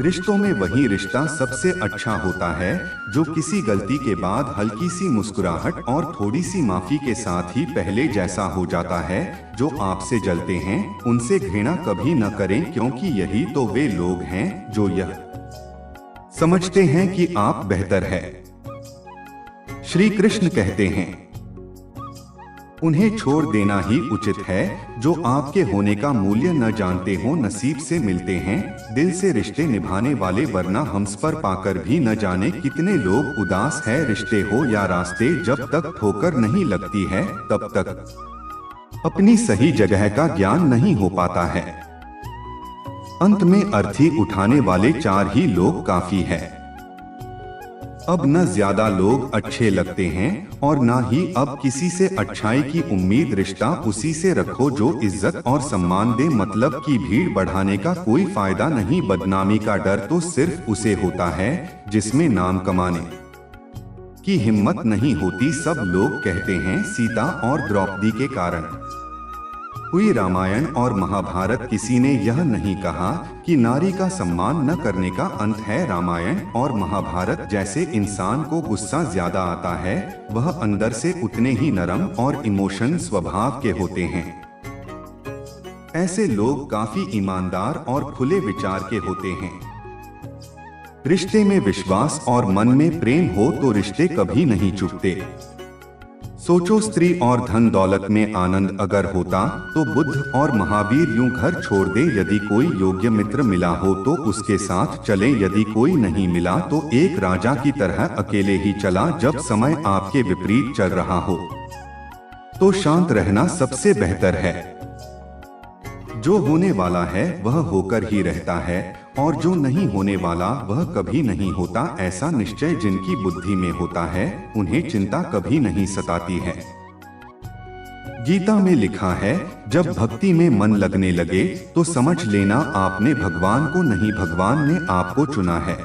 रिश्तों में वही रिश्ता सबसे अच्छा होता है जो किसी गलती के बाद हल्की सी मुस्कुराहट और थोड़ी सी माफी के साथ ही पहले जैसा हो जाता है। जो आपसे जलते हैं उनसे घृणा कभी न करें, क्योंकि यही तो वे लोग हैं जो यह समझते हैं कि आप बेहतर है। श्री कृष्ण कहते हैं, उन्हें छोड़ देना ही उचित है जो आपके होने का मूल्य न जानते हो। नसीब से मिलते हैं दिल से रिश्ते निभाने वाले, वरना हम्स पर पाकर भी न जाने कितने लोग उदास है। रिश्ते हो या रास्ते, जब तक ठोकर नहीं लगती है तब तक अपनी सही जगह का ज्ञान नहीं हो पाता है। अंत में अर्थी उठाने वाले 4 ही लोग काफी है। अब न ज्यादा लोग अच्छे लगते हैं और न ही अब किसी से अच्छाई की उम्मीद। रिश्ता उसी से रखो जो इज्जत और सम्मान दे। मतलब की भीड़ बढ़ाने का कोई फायदा नहीं। बदनामी का डर तो सिर्फ उसे होता है जिसमें नाम कमाने की हिम्मत नहीं होती। सब लोग कहते हैं सीता और द्रौपदी के कारण हुई रामायण और महाभारत। किसी ने यह नहीं कहा कि नारी का सम्मान न करने का अंत है। रामायण और महाभारत जैसे इंसान को गुस्सा ज्यादा आता है, वह अंदर से उतने ही नरम और इमोशन स्वभाव के होते हैं। ऐसे लोग काफी ईमानदार और खुले विचार के होते हैं। रिश्ते में विश्वास और मन में प्रेम हो तो रिश्ते कभी नहीं चुकते। सोचो, स्त्री और धन दौलत में आनंद अगर होता तो बुद्ध और महावीर यूं घर छोड़ दे। यदि कोई योग्य मित्र मिला हो तो उसके साथ चले, यदि कोई नहीं मिला तो एक राजा की तरह अकेले ही चला। जब समय आपके विपरीत चल रहा हो तो शांत रहना सबसे बेहतर है। जो होने वाला है वह होकर ही रहता है और जो नहीं होने वाला वह कभी नहीं होता। ऐसा निश्चय जिनकी बुद्धि में होता है उन्हें चिंता कभी नहीं सताती है। गीता में लिखा है, जब भक्ति में मन लगने लगे तो समझ लेना आपने भगवान को नहीं, भगवान ने आपको चुना है।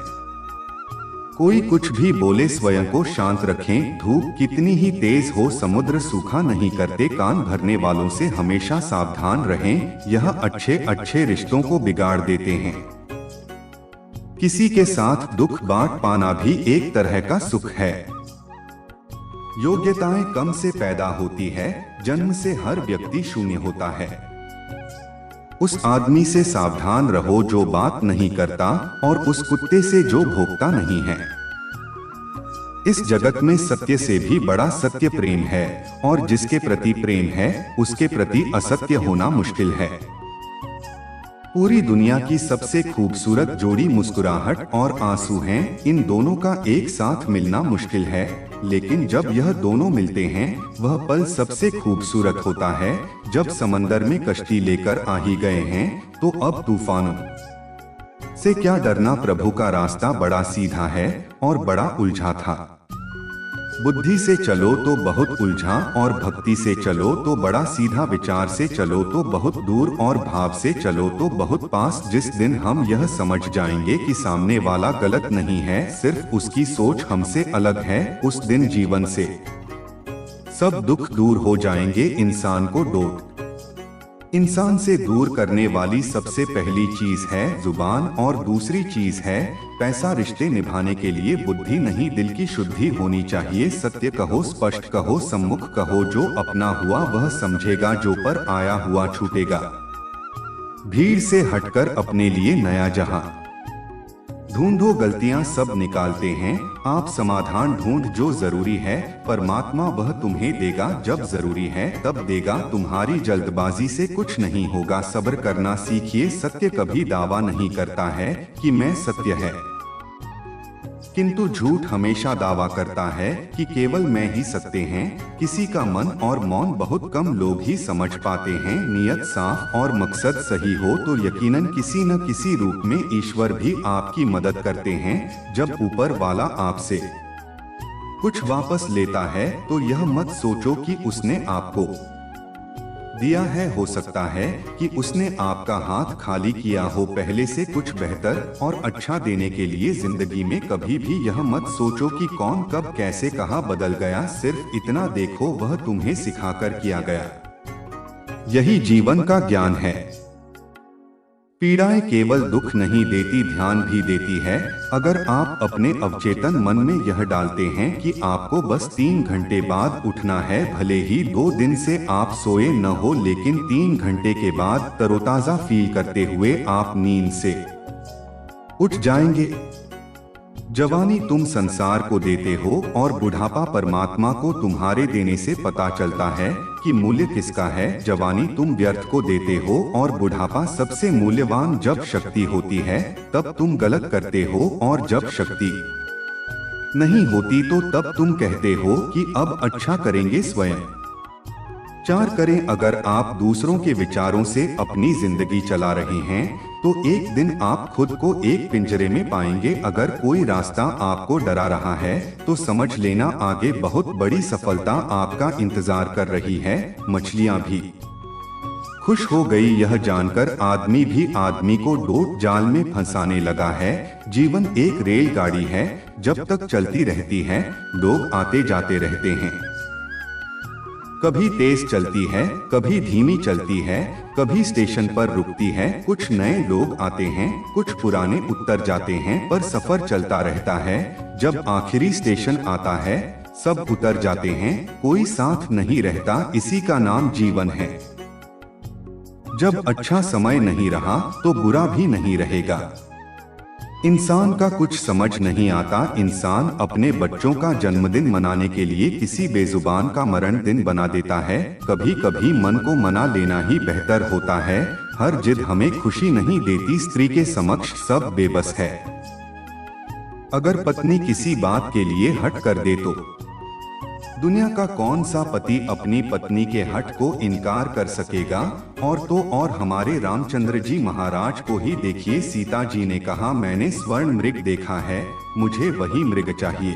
कोई कुछ भी बोले स्वयं को शांत रखें। धूप कितनी ही तेज हो समुद्र सूखा नहीं करते। कान भरने वालों से हमेशा सावधान रहें, यह अच्छे अच्छे रिश्तों को बिगाड़ देते हैं। किसी के साथ दुख बांट पाना भी एक तरह का सुख है। योग्यताएं कम से पैदा होती है, जन्म से हर व्यक्ति शून्य होता है। उस आदमी से सावधान रहो जो बात नहीं करता और उस कुत्ते से जो भौंकता नहीं है। इस जगत में सत्य से भी बड़ा सत्य प्रेम है, और जिसके प्रति प्रेम है उसके प्रति असत्य होना मुश्किल है। पूरी दुनिया की सबसे खूबसूरत जोड़ी मुस्कुराहट और आंसू हैं। इन दोनों का एक साथ मिलना मुश्किल है, लेकिन जब यह दोनों मिलते हैं वह पल सबसे खूबसूरत होता है। जब समंदर में कश्ती लेकर आ ही गए हैं तो अब तूफानों से क्या डरना। प्रभु का रास्ता बड़ा सीधा है और बड़ा उलझा था। बुद्धि से चलो तो बहुत उलझा और भक्ति से चलो तो बड़ा सीधा। विचार से चलो तो बहुत दूर और भाव से चलो तो बहुत पास। जिस दिन हम यह समझ जाएंगे कि सामने वाला गलत नहीं है, सिर्फ उसकी सोच हमसे अलग है, उस दिन जीवन से सब दुख दूर हो जाएंगे। इंसान को इंसान से दूर करने वाली सबसे पहली चीज है जुबान और दूसरी चीज है पैसा। रिश्ते निभाने के लिए बुद्धि नहीं, दिल की शुद्धि होनी चाहिए। सत्य कहो, स्पष्ट कहो, सम्मुख कहो। जो अपना हुआ वह समझेगा, जो पर आया हुआ छूटेगा। भीड़ से हटकर अपने लिए नया जहां ढूंढो। गलतियां सब निकालते हैं, आप समाधान ढूंढ। जो जरूरी है परमात्मा वह तुम्हें देगा, जब जरूरी है तब देगा। तुम्हारी जल्दबाजी से कुछ नहीं होगा, सब्र करना सीखिए। सत्य कभी दावा नहीं करता है कि मैं सत्य है, किंतु झूठ हमेशा दावा करता है कि केवल मैं ही सत्य हैं। किसी का मन और मौन बहुत कम लोग ही समझ पाते हैं। नियत साफ और मकसद सही हो तो यकीनन किसी न किसी रूप में ईश्वर भी आपकी मदद करते हैं। जब ऊपर वाला आपसे कुछ वापस लेता है तो यह मत सोचो कि उसने आपको दिया है। हो सकता है कि उसने आपका हाथ खाली किया हो। पहले से कुछ बेहतर और अच्छा देने के लिए जिंदगी में कभी भी यह मत सोचो कि कौन कब कैसे कहाँ बदल गया। सिर्फ इतना देखो वह तुम्हें सिखाकर किया गया। यही जीवन का ज्ञान है। पीड़ाएं केवल दुख नहीं देती, ध्यान भी देती है। अगर आप अपने अवचेतन मन में यह डालते हैं कि आपको बस 3 घंटे बाद उठना है, भले ही 2 दिन से आप सोए न हो, लेकिन 3 घंटे के बाद तरोताजा फील करते हुए आप नींद से उठ जाएंगे। जवानी तुम संसार को देते हो और बुढ़ापा परमात्मा को तुम्हारे देने से पता चलता है कि मूल्य किसका है। जवानी तुम व्यर्थ को देते हो और बुढ़ापा सबसे मूल्यवान। जब शक्ति होती है तब तुम गलत करते हो, और जब शक्ति नहीं होती तो तब तुम कहते हो कि अब अच्छा करेंगे स्वयं। 4 करें, अगर आप दूसरों के विचारों से अपनी जिंदगी चला रहे हैं तो एक दिन आप खुद को एक पिंजरे में पाएंगे। अगर कोई रास्ता आपको डरा रहा है तो समझ लेना आगे बहुत बड़ी सफलता आपका इंतजार कर रही है। मछलियां भी खुश हो गई यह जानकर आदमी भी आदमी को डोट जाल में फंसाने लगा है। जीवन एक रेलगाड़ी है, जब तक चलती रहती है लोग आते जाते रहते हैं। कभी तेज चलती है, कभी धीमी चलती है, कभी स्टेशन पर रुकती है। कुछ नए लोग आते हैं, कुछ पुराने उतर जाते हैं, पर सफर चलता रहता है। जब आखिरी स्टेशन आता है सब उतर जाते हैं, कोई साथ नहीं रहता, इसी का नाम जीवन है। जब अच्छा समय नहीं रहा तो बुरा भी नहीं रहेगा। इंसान का कुछ समझ नहीं आता। इंसान अपने बच्चों का जन्मदिन मनाने के लिए किसी बेजुबान का मरण दिन बना देता है। कभी कभी मन को मना लेना ही बेहतर होता है। हर जिद हमें खुशी नहीं देती। स्त्री के समक्ष सब बेबस है। अगर पत्नी किसी बात के लिए हट कर दे तो दुनिया का कौन सा पति अपनी पत्नी के हट को इनकार कर सकेगा। और तो और हमारे रामचंद्र जी महाराज को ही देखिए। सीता जी ने कहा, मैंने स्वर्ण मृग देखा है, मुझे वही मृग चाहिए।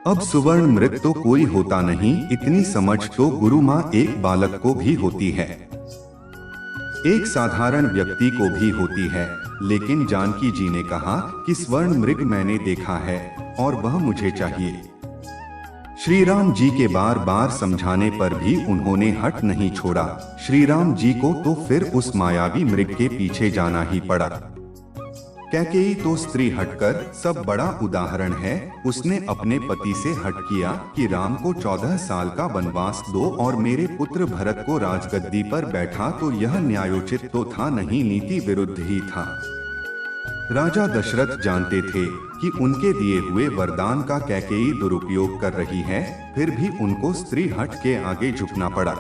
अब सुवर्ण मृग तो कोई होता नहीं, इतनी समझ तो गुरु माँ एक बालक को भी होती है, एक साधारण व्यक्ति को भी होती है। लेकिन जानकी जी ने कहा कि स्वर्ण मृग मैंने देखा है और वह मुझे चाहिए। श्री राम जी के बार बार समझाने पर भी उन्होंने हट नहीं छोड़ा। श्री राम जी को तो फिर उस मायावी मृग के पीछे जाना ही पड़ा। कैकेयी तो स्त्री हटकर सब बड़ा उदाहरण है। उसने अपने पति से हट किया कि राम को 14 साल का वनवास दो और मेरे पुत्र भरत को राजगद्दी पर बैठा, तो यह न्यायोचित तो था नहीं, नीति विरुद्ध ही था। राजा दशरथ जानते थे कि उनके दिए हुए वरदान का कैकेयी दुरुपयोग कर रही है, फिर भी उनको स्त्री हट के आगे झुकना पड़ा।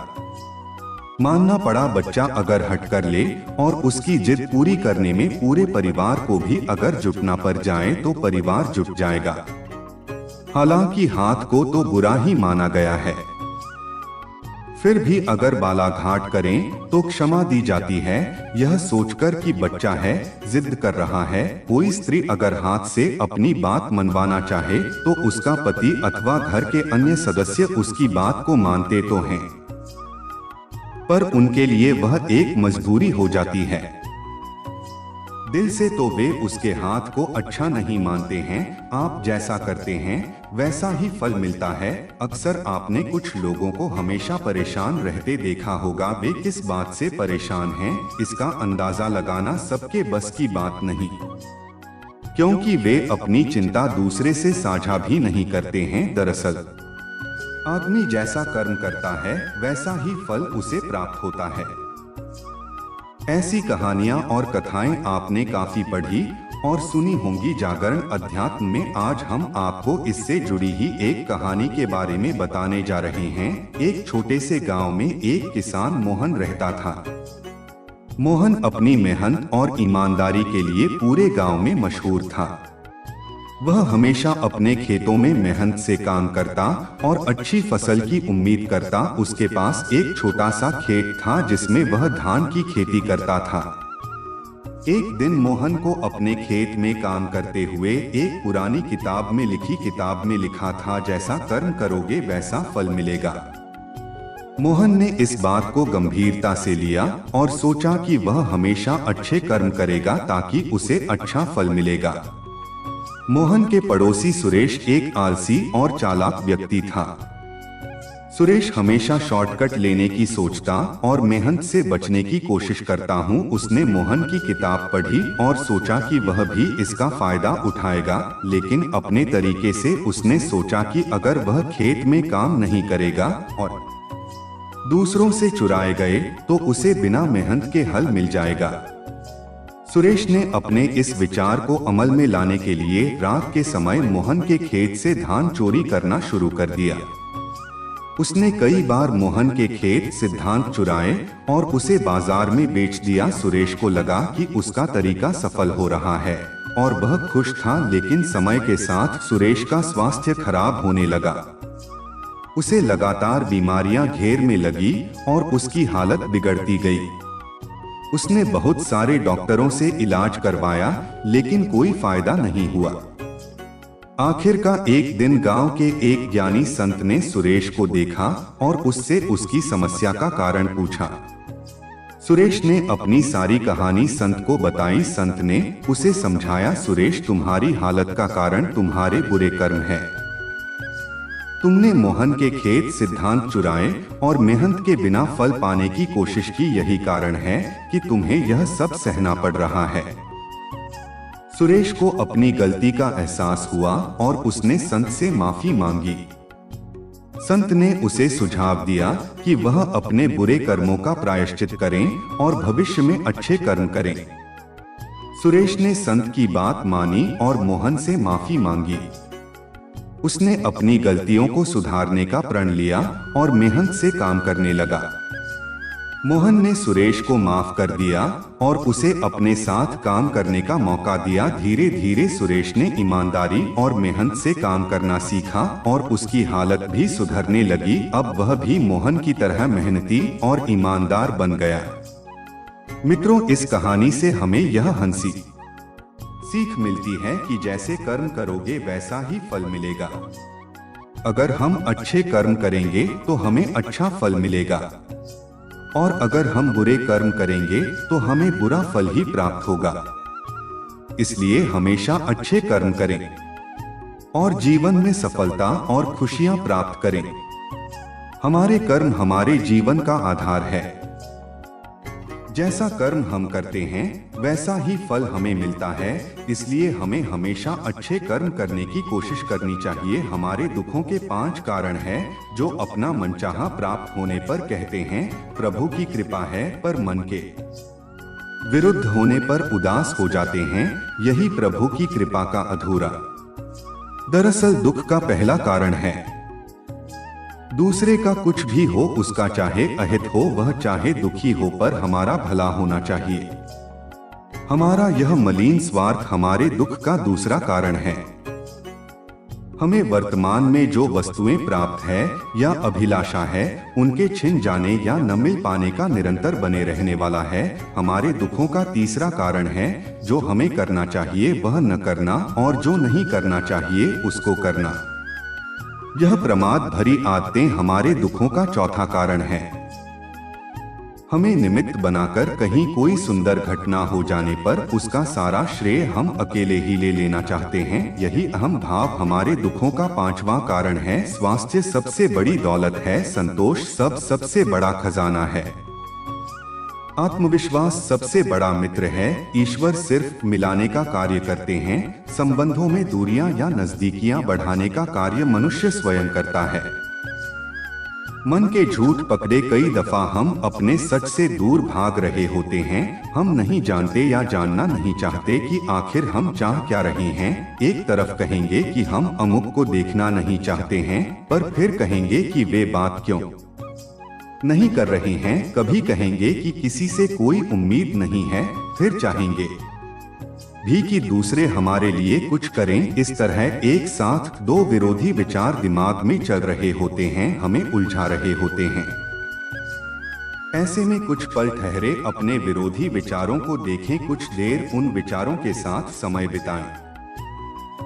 मानना पड़ा बच्चा अगर हट कर ले और उसकी जिद पूरी करने में पूरे परिवार को भी अगर झुकना पड़ जाए तो परिवार झुक जाएगा। हालांकि हाथ को तो बुरा ही माना गया है, फिर भी अगर बालाघाट करें तो क्षमा दी जाती है, यह सोचकर कि बच्चा है, जिद कर रहा है। कोई स्त्री अगर हाथ से अपनी बात मनवाना चाहे तो उसका पति अथवा घर के अन्य सदस्य उसकी बात को मानते तो हैं, पर उनके लिए वह एक मजबूरी हो जाती है। दिल से तो वे उसके हाथ को अच्छा नहीं मानते हैं। आप जैसा करते हैं वैसा ही फल मिलता है। अक्सर आपने कुछ लोगों को हमेशा परेशान रहते देखा होगा। वे किस बात से परेशान हैं, इसका अंदाजा लगाना सबके बस की बात नहीं, क्योंकि वे अपनी चिंता दूसरे से साझा भी नहीं करते हैं। दरअसल आदमी जैसा कर्म करता है वैसा ही फल उसे प्राप्त होता है। ऐसी कहानियां और कथाएं आपने काफी पढ़ी और सुनी होंगी। जागरण अध्यात्म में आज हम आपको इससे जुड़ी ही एक कहानी के बारे में बताने जा रहे हैं। एक छोटे से गांव में एक किसान मोहन रहता था। मोहन अपनी मेहनत और ईमानदारी के लिए पूरे गांव में मशहूर था। वह हमेशा अपने खेतों में मेहनत से काम करता और अच्छी फसल की उम्मीद करता। उसके पास एक छोटा सा खेत था जिसमें वह धान की खेती करता था। एक दिन मोहन को अपने खेत में काम करते हुए एक पुरानी किताब में लिखी किताब में लिखा था, जैसा कर्म करोगे वैसा फल मिलेगा। मोहन ने इस बात को गंभीरता से लिया और सोचा कि वह हमेशा अच्छे कर्म करेगा ताकि उसे अच्छा फल मिलेगा। मोहन के पड़ोसी सुरेश एक आलसी और चालाक व्यक्ति था। सुरेश हमेशा शॉर्टकट लेने की सोचता और मेहनत से बचने की कोशिश करता हूँ। उसने मोहन की किताब पढ़ी और सोचा कि वह भी इसका फायदा उठाएगा, लेकिन अपने तरीके से उसने सोचा कि अगर वह खेत में काम नहीं करेगा और दूसरों से चुराए गए तो उसे बिना मेहनत के हल मिल जाएगा। सुरेश ने अपने इस विचार को अमल में लाने के लिए रात के समय मोहन के खेत से धान चोरी करना शुरू कर दिया। उसने कई बार मोहन के खेत से धान चुराए और उसे बाजार में बेच दिया। सुरेश को लगा कि उसका तरीका सफल हो रहा है और वह खुश था, लेकिन समय के साथ सुरेश का स्वास्थ्य खराब होने लगा। उसे लगातार बीमारियां घेर में लगी और उसकी हालत बिगड़ती गई। उसने बहुत सारे डॉक्टरों से इलाज करवाया, लेकिन कोई फायदा नहीं हुआ। आखिरकार एक दिन गांव के एक ज्ञानी संत ने सुरेश को देखा और उससे उसकी समस्या का कारण पूछा। सुरेश ने अपनी सारी कहानी संत को बताई। संत ने उसे समझाया, सुरेश, तुम्हारी हालत का कारण तुम्हारे बुरे कर्म है। तुमने मोहन के खेत से धान चुराए और मेहनत के बिना फल पाने की कोशिश की, यही कारण है कि तुम्हें यह सब सहना पड़ रहा है। सुरेश को अपनी गलती का एहसास हुआ और उसने संत से माफी मांगी। संत ने उसे सुझाव दिया कि वह अपने बुरे कर्मों का प्रायश्चित करें और भविष्य में अच्छे कर्म करें। सुरेश ने संत की बात मानी और मोहन से माफी मांगी। उसने अपनी गलतियों को सुधारने का प्रण लिया और मेहनत से काम करने लगा। मोहन ने सुरेश को माफ कर दिया और उसे अपने साथ काम करने का मौका दिया। धीरे धीरे सुरेश ने ईमानदारी और मेहनत से काम करना सीखा और उसकी हालत भी सुधरने लगी। अब वह भी मोहन की तरह मेहनती और ईमानदार बन गया। मित्रों, इस कहानी से हमें यह हंसी सीख मिलती है कि जैसे कर्म करोगे वैसा ही फल मिलेगा। अगर हम अच्छे कर्म करेंगे तो हमें अच्छा फल मिलेगा और अगर हम बुरे कर्म करेंगे तो हमें बुरा फल ही प्राप्त होगा। इसलिए हमेशा अच्छे कर्म करें और जीवन में सफलता और खुशियां प्राप्त करें। हमारे कर्म हमारे जीवन का आधार है। जैसा कर्म हम करते हैं वैसा ही फल हमें मिलता है। इसलिए हमें हमेशा अच्छे कर्म करने की कोशिश करनी चाहिए। हमारे दुखों के 5 कारण हैं जो अपना मनचाहा प्राप्त होने पर कहते हैं प्रभु की कृपा है, पर मन के विरुद्ध होने पर उदास हो जाते हैं। यही प्रभु की कृपा का अधूरा। दरअसल दुख का पहला कारण है दूसरे का कुछ भी हो, उसका चाहे अहित हो, वह चाहे दुखी हो, पर हमारा भला होना चाहिए। हमारा यह मलिन स्वार्थ हमारे दुख का दूसरा कारण है। हमें वर्तमान में जो वस्तुएं प्राप्त है या अभिलाषा है, उनके छिन जाने या न मिल पाने का निरंतर बने रहने वाला है हमारे दुखों का तीसरा कारण है। जो हमें करना चाहिए वह न करना और जो नहीं करना चाहिए उसको करना। यह प्रमाद भरी आदतें हमारे दुखों का चौथा कारण है। हमें निमित्त बनाकर कहीं कोई सुंदर घटना हो जाने पर उसका सारा श्रेय हम अकेले ही ले लेना चाहते हैं। यही अहम भाव हमारे दुखों का 5वां कारण है। स्वास्थ्य सबसे बड़ी दौलत है। संतोष सबसे बड़ा खजाना है। आत्मविश्वास सबसे बड़ा मित्र है। ईश्वर सिर्फ मिलाने का कार्य करते हैं। संबंधों में दूरियां या नजदीकियां बढ़ाने का कार्य मनुष्य स्वयं करता है। मन के झूठ पकड़े कई दफा हम अपने सच से दूर भाग रहे होते हैं। हम नहीं जानते या जानना नहीं चाहते कि आखिर हम चाह क्या रहे हैं। एक तरफ कहेंगे कि हम अमुक को देखना नहीं चाहते हैं, पर फिर कहेंगे कि वे बात क्यों नहीं कर रहे हैं। कभी कहेंगे कि किसी से कोई उम्मीद नहीं है, फिर चाहेंगे भी कि दूसरे हमारे लिए कुछ करें। इस तरह एक साथ 2 विरोधी विचार दिमाग में चल रहे होते हैं, हमें उलझा रहे होते हैं। ऐसे में कुछ पल ठहरे, अपने विरोधी विचारों को देखें, कुछ देर उन विचारों के साथ समय बिताएं।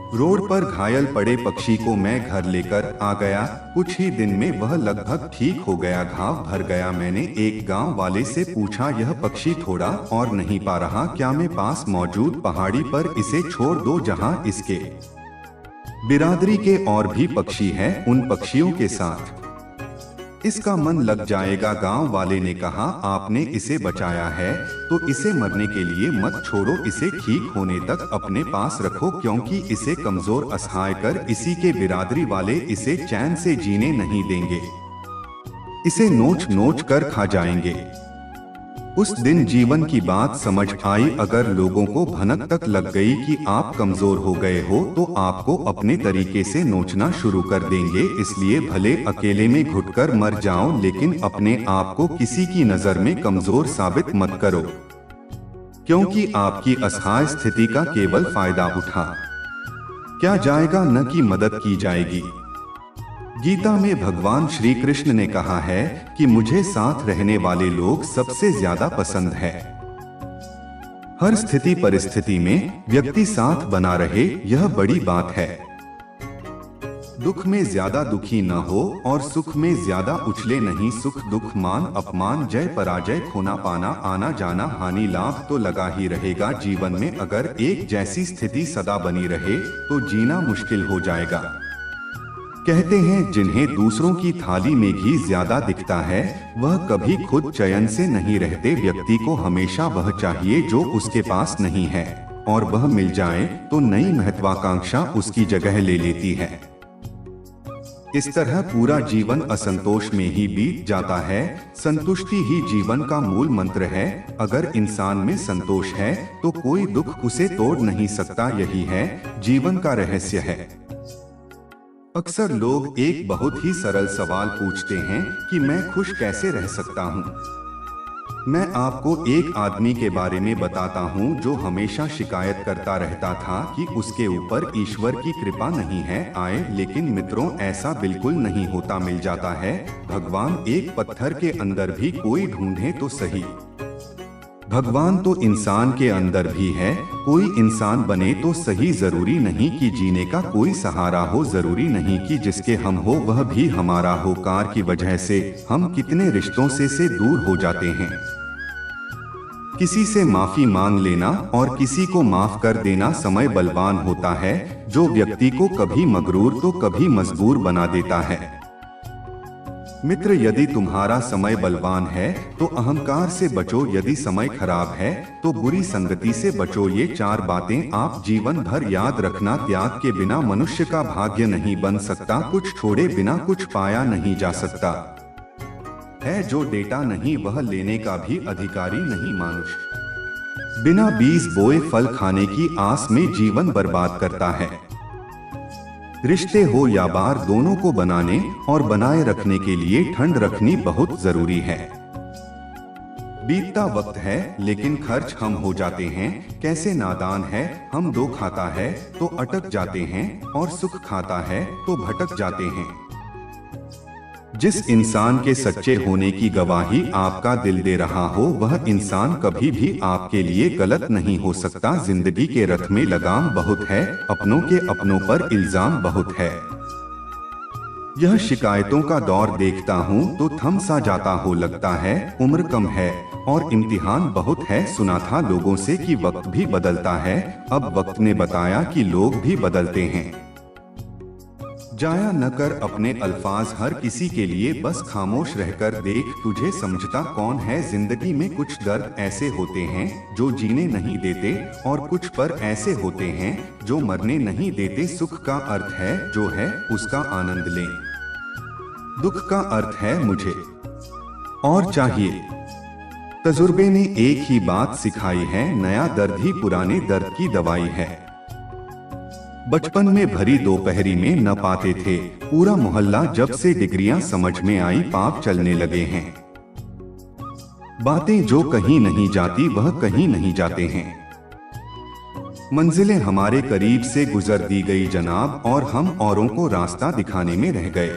रोड पर घायल पड़े पक्षी को मैं घर लेकर आ गया। कुछ ही दिन में वह लगभग ठीक हो गया, घाव भर गया। मैंने एक गांव वाले से पूछा, यह पक्षी थोड़ा और नहीं पा रहा, क्या मैं पास मौजूद पहाड़ी पर इसे छोड़ दो जहां इसके बिरादरी के और भी पक्षी हैं? उन पक्षियों के साथ इसका मन लग जाएगा। गांव वाले ने कहा, आपने इसे बचाया है तो इसे मरने के लिए मत छोड़ो, इसे ठीक होने तक अपने पास रखो, क्योंकि इसे कमजोर असहाय कर इसी के बिरादरी वाले इसे चैन से जीने नहीं देंगे, इसे नोच नोच कर खा जाएंगे। उस दिन जीवन की बात समझ आई। अगर लोगों को भनक तक लग गई कि आप कमजोर हो गए हो तो आपको अपने तरीके से नोचना शुरू कर देंगे। इसलिए भले अकेले में घुटकर मर जाओ, लेकिन अपने आप को किसी की नजर में कमजोर साबित मत करो, क्योंकि आपकी असहाय स्थिति का केवल फायदा उठा क्या जाएगा, न कि मदद की जाएगी। गीता में भगवान श्री कृष्ण ने कहा है कि मुझे साथ रहने वाले लोग सबसे ज्यादा पसंद है। हर स्थिति परिस्थिति में व्यक्ति साथ बना रहे, यह बड़ी बात है। दुख में ज्यादा दुखी न हो और सुख में ज्यादा उछले नहीं। सुख दुख मान अपमान जय पराजय खोना पाना आना जाना हानि लाभ तो लगा ही रहेगा जीवन में। अगर एक जैसी स्थिति सदा बनी रहे तो जीना मुश्किल हो जाएगा। कहते हैं जिन्हें दूसरों की थाली में घी ज्यादा दिखता है वह कभी खुद चयन से नहीं रहते। व्यक्ति को हमेशा वह चाहिए जो उसके पास नहीं है, और वह मिल जाए तो नई महत्वाकांक्षा उसकी जगह ले लेती है। इस तरह पूरा जीवन असंतोष में ही बीत जाता है। संतुष्टि ही जीवन का मूल मंत्र है। अगर इंसान में संतोष है तो कोई दुख उसे तोड़ नहीं सकता। यही है जीवन का रहस्य है। अक्सर लोग एक बहुत ही सरल सवाल पूछते हैं कि मैं खुश कैसे रह सकता हूँ। मैं आपको एक आदमी के बारे में बताता हूँ जो हमेशा शिकायत करता रहता था कि उसके ऊपर ईश्वर की कृपा नहीं है। लेकिन मित्रों, ऐसा बिल्कुल नहीं होता। मिल जाता है। भगवान एक पत्थर के अंदर भी कोई ढूंढे तो सही। भगवान तो इंसान के अंदर भी है। कोई इंसान बने तो सही। जरूरी नहीं कि जीने का कोई सहारा हो, जरूरी नहीं कि जिसके हम हो वह भी हमारा हो। कार की वजह से हम कितने रिश्तों से दूर हो जाते हैं। किसी से माफी मांग लेना और किसी को माफ कर देना समय बलवान होता है, जो व्यक्ति को कभी मगरूर तो कभी मजबूर बना देता है। मित्र, यदि तुम्हारा समय बलवान है तो अहंकार से बचो, यदि समय खराब है तो बुरी संगति से बचो। ये 4 बातें आप जीवन भर याद रखना। त्याग के बिना मनुष्य का भाग्य नहीं बन सकता। कुछ छोड़े बिना कुछ पाया नहीं जा सकता है। जो देता नहीं वह लेने का भी अधिकारी नहीं। मनुष्य बिना बीज बोए फल खाने की आस में जीवन बर्बाद करता है। रिश्ते हो या बार, दोनों को बनाने और बनाए रखने के लिए ठंड रखनी बहुत जरूरी है। बीतता वक्त है लेकिन खर्च हम हो जाते हैं। कैसे नादान है, हम दो खाता है तो अटक जाते हैं और सुख खाता है तो भटक जाते हैं। जिस इंसान के सच्चे होने की गवाही आपका दिल दे रहा हो वह इंसान कभी भी आपके लिए गलत नहीं हो सकता। जिंदगी के रथ में लगाम बहुत है, अपनों के अपनों पर इल्जाम बहुत है। यह शिकायतों का दौर देखता हूँ तो थम सा जाता हो लगता है। उम्र कम है और इम्तिहान बहुत है। सुना था लोगों से कि वक्त भी बदलता है, अब वक्त ने बताया कि लोग भी बदलते हैं। जाया न कर अपने अल्फाज हर किसी के लिए, बस खामोश रहकर देख तुझे समझता कौन है। जिंदगी में कुछ दर्द ऐसे होते हैं जो जीने नहीं देते और कुछ पर ऐसे होते हैं जो मरने नहीं देते। सुख का अर्थ है जो है उसका आनंद लें, दुख का अर्थ है मुझे और चाहिए। तजुर्बे ने एक ही बात सिखाई है, नया दर्द ही पुराने दर्द की दवाई है। बचपन में भरी दोपहरी में न पाते थे पूरा मोहल्ला, जब से डिग्रियां समझ में आई पाप चलने लगे हैं। बातें जो कहीं नहीं जाती वह कहीं नहीं जाते हैं। मंजिलें हमारे करीब से गुजर दी गई जनाब, और हम औरों को रास्ता दिखाने में रह गए।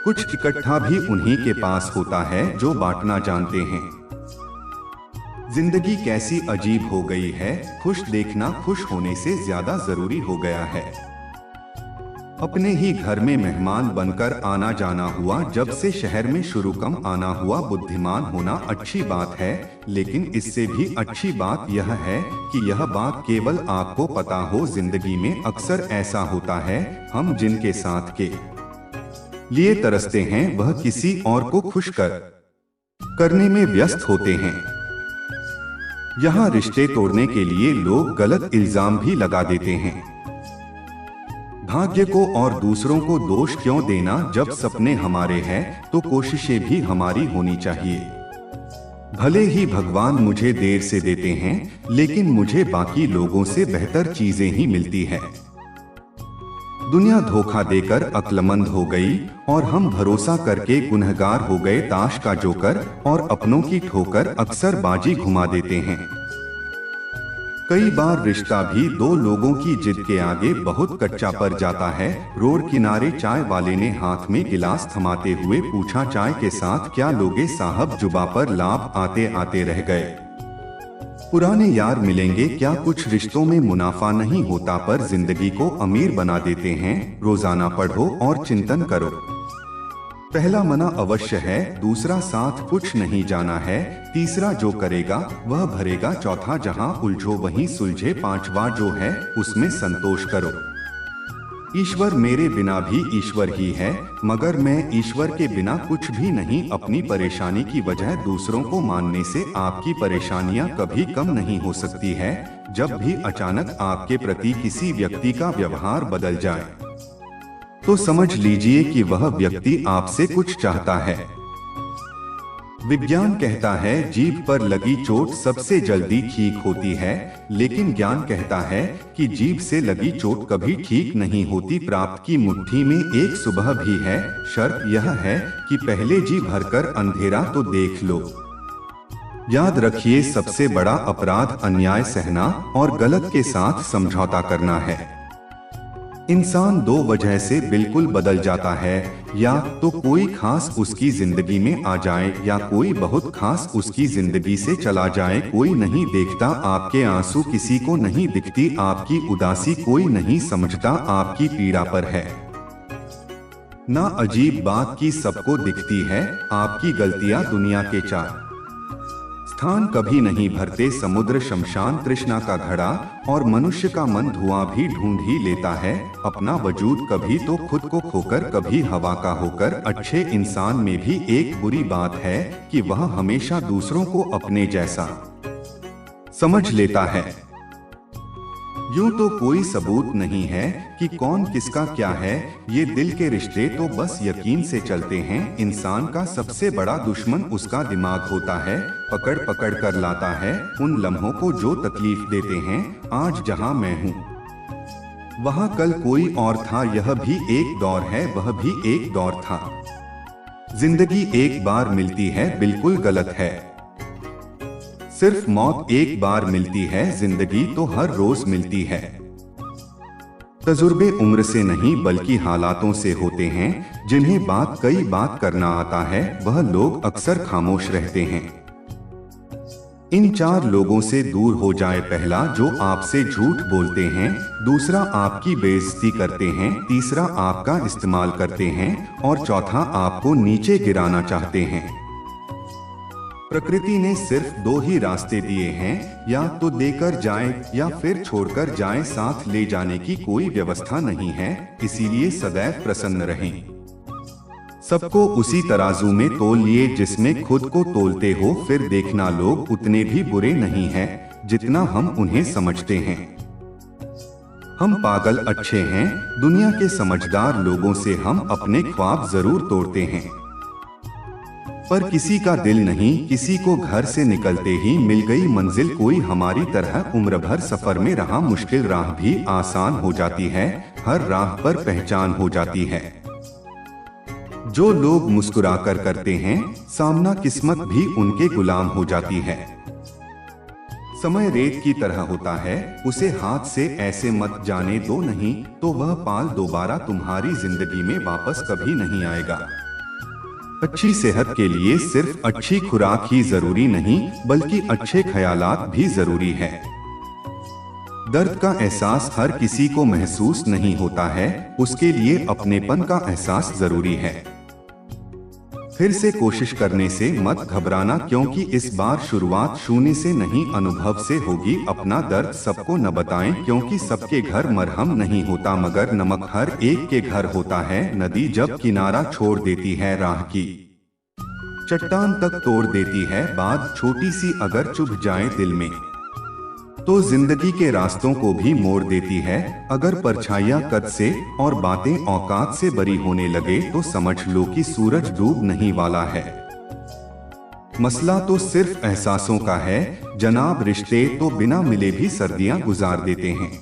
कुछ इकट्ठा भी उन्हीं के पास होता है जो बांटना जानते हैं। जिंदगी कैसी अजीब हो गई है, खुश देखना खुश होने से ज्यादा जरूरी हो गया है। अपने ही घर में मेहमान बनकर आना जाना हुआ, जब से शहर में शुरू कम आना हुआ। बुद्धिमान होना अच्छी बात है, लेकिन इससे भी अच्छी बात यह है कि यह बात केवल आपको पता हो। जिंदगी में अक्सर ऐसा होता है, हम जिनके साथ के लिए तरसते हैं, वह किसी और को खुश करने में व्यस्त होते हैं। यहाँ रिश्ते तोड़ने के लिए लोग गलत इल्जाम भी लगा देते हैं। भाग्य को और दूसरों को दोष क्यों देना, जब सपने हमारे हैं तो कोशिशें भी हमारी होनी चाहिए। भले ही भगवान मुझे देर से देते हैं, लेकिन मुझे बाकी लोगों से बेहतर चीजें ही मिलती है। दुनिया धोखा देकर अक्लमंद हो गई और हम भरोसा करके गुनहगार हो गए। ताश का जोकर और अपनों की ठोकर अक्सर बाजी घुमा देते हैं। कई बार रिश्ता भी दो लोगों की जिद के आगे बहुत कच्चा पड़ जाता है। रोड किनारे चाय वाले ने हाथ में गिलास थमाते हुए पूछा, चाय के साथ क्या लोगे साहब? जुबा पर लाभ आते आते रह गए। पुराने यार मिलेंगे क्या? कुछ रिश्तों में मुनाफा नहीं होता पर जिंदगी को अमीर बना देते हैं। रोजाना पढ़ो और चिंतन करो। पहला मना अवश्य है, दूसरा साथ कुछ नहीं जाना है, तीसरा जो करेगा वह भरेगा, चौथा जहां उलझो वहीं सुलझे, पांचवा जो है उसमें संतोष करो। ईश्वर मेरे बिना भी ईश्वर ही है, मगर मैं ईश्वर के बिना कुछ भी नहीं। अपनी परेशानी की वजह दूसरों को मानने से आपकी परेशानियां कभी कम नहीं हो सकती है। जब भी अचानक आपके प्रति किसी व्यक्ति का व्यवहार बदल जाए तो समझ लीजिए कि वह व्यक्ति आपसे कुछ चाहता है। विज्ञान कहता है जीभ पर लगी चोट सबसे जल्दी ठीक होती है, लेकिन ज्ञान कहता है कि जीभ से लगी चोट कभी ठीक नहीं होती। प्राप्त की मुट्ठी में एक सुबह भी है, शर्त यह है कि पहले जी भरकर अंधेरा तो देख लो। याद रखिए, सबसे बड़ा अपराध अन्याय सहना और गलत के साथ समझौता करना है। इंसान दो वजह से बिल्कुल बदल जाता है, या तो कोई खास उसकी जिंदगी में आ जाए या कोई बहुत खास उसकी जिंदगी से चला जाए। कोई नहीं देखता आपके आंसू, किसी को नहीं दिखती आपकी उदासी, कोई नहीं समझता आपकी पीड़ा पर है। ना अजीब बात की सबको दिखती है आपकी गलतियां दुनिया के चार स्थान कभी नहीं भरते। समुद्र शमशान तृष्णा का घड़ा और मनुष्य का मन धुआं भी ढूंढ ही लेता है। अपना वजूद कभी तो खुद को खोकर कभी हवा का होकर। अच्छे इंसान में भी एक बुरी बात है कि वह हमेशा दूसरों को अपने जैसा समझ लेता है। यूं तो कोई सबूत नहीं है कि कौन किसका क्या है, ये दिल के रिश्ते तो बस यकीन से चलते हैं। इंसान का सबसे बड़ा दुश्मन उसका दिमाग होता है, पकड़ पकड़ कर लाता है उन लम्हों को जो तकलीफ देते हैं। आज जहां मैं हूं वहां कल कोई और था, यह भी एक दौर है वह भी एक दौर था। जिंदगी एक बार मिलती है बिल्कुल गलत है। सिर्फ मौत एक बार मिलती है, जिंदगी तो हर रोज मिलती है। तजुर्बे उम्र से नहीं बल्कि हालातों से होते हैं। जिन्हें कई बात करना आता है वह लोग अक्सर खामोश रहते हैं। इन चार लोगों से दूर हो जाए। पहला, जो आपसे झूठ बोलते हैं, दूसरा आपकी बेइज्जती करते हैं, तीसरा आपका इस्तेमाल करते हैं और चौथा आपको नीचे गिराना चाहते हैं। प्रकृति ने सिर्फ दो ही रास्ते दिए हैं, या तो देकर जाए या फिर छोड़कर जाए। साथ ले जाने की कोई व्यवस्था नहीं है, इसीलिए सदैव प्रसन्न रहें। सबको उसी तराजू में तोल लिए जिसमें खुद को तोलते हो। फिर देखना लोग उतने भी बुरे नहीं हैं जितना हम उन्हें समझते हैं। हम पागल अच्छे हैं, दुनिया के समझदार लोगों से हम अपने ख्वाब जरूर तोड़ते हैं, पर किसी का दिल नहीं। किसी को घर से निकलते ही मिल गई मंजिल, कोई हमारी तरह उम्र भर सफर में रहा। मुश्किल राह भी आसान हो जाती है, हर राह पर पहचान हो जाती है। जो लोग मुस्कुरा कर करते हैं सामना, किस्मत भी उनके गुलाम हो जाती है। समय रेत की तरह होता है, उसे हाथ से ऐसे मत जाने दो, नहीं तो वह पाल दोबारा तुम्हारी जिंदगी में वापस कभी नहीं आएगा। अच्छी सेहत के लिए सिर्फ अच्छी खुराक ही जरूरी नहीं, बल्कि अच्छे ख्यालात भी जरूरी है। दर्द का एहसास हर किसी को महसूस नहीं होता है, उसके लिए अपनेपन का एहसास जरूरी है। फिर से कोशिश करने से मत घबराना, क्योंकि इस बार शुरुआत शून्य से नहीं अनुभव से होगी। अपना दर्द सबको न बताएं, क्योंकि सबके घर मरहम नहीं होता, मगर नमक हर एक के घर होता है। नदी जब किनारा छोड़ देती है, राह की चट्टान तक तोड़ देती है। बात छोटी सी अगर चुभ जाए दिल में, तो जिंदगी के रास्तों को भी मोड़ देती है। अगर परछाइयां कद से और बातें औकात से बरी होने लगे, तो समझ लो कि सूरज डूब नहीं वाला है। मसला तो सिर्फ एहसासों का है जनाब। रिश्ते तो बिना मिले भी सर्दियां गुजार देते हैं।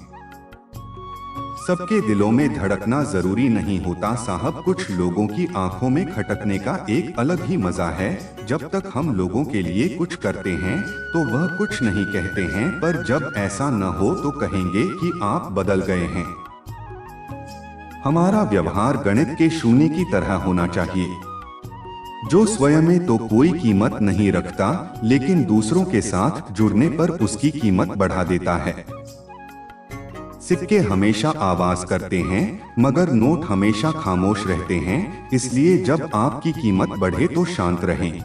सबके दिलों में धड़कना जरूरी नहीं होता साहब। कुछ लोगों की आंखों में खटकने का एक अलग ही मजा है। जब तक हम लोगों के लिए कुछ करते हैं तो वह कुछ नहीं कहते हैं, पर जब ऐसा न हो तो कहेंगे कि आप बदल गए हैं। हमारा व्यवहार गणित के शून्य की तरह होना चाहिए, जो स्वयं में तो कोई कीमत नहीं रखता, लेकिन दूसरों के साथ जुड़ने पर उसकी कीमत बढ़ा देता है। सिक्के हमेशा आवाज करते हैं, मगर नोट हमेशा खामोश रहते हैं। इसलिए जब आपकी कीमत बढ़े तो शांत रहें।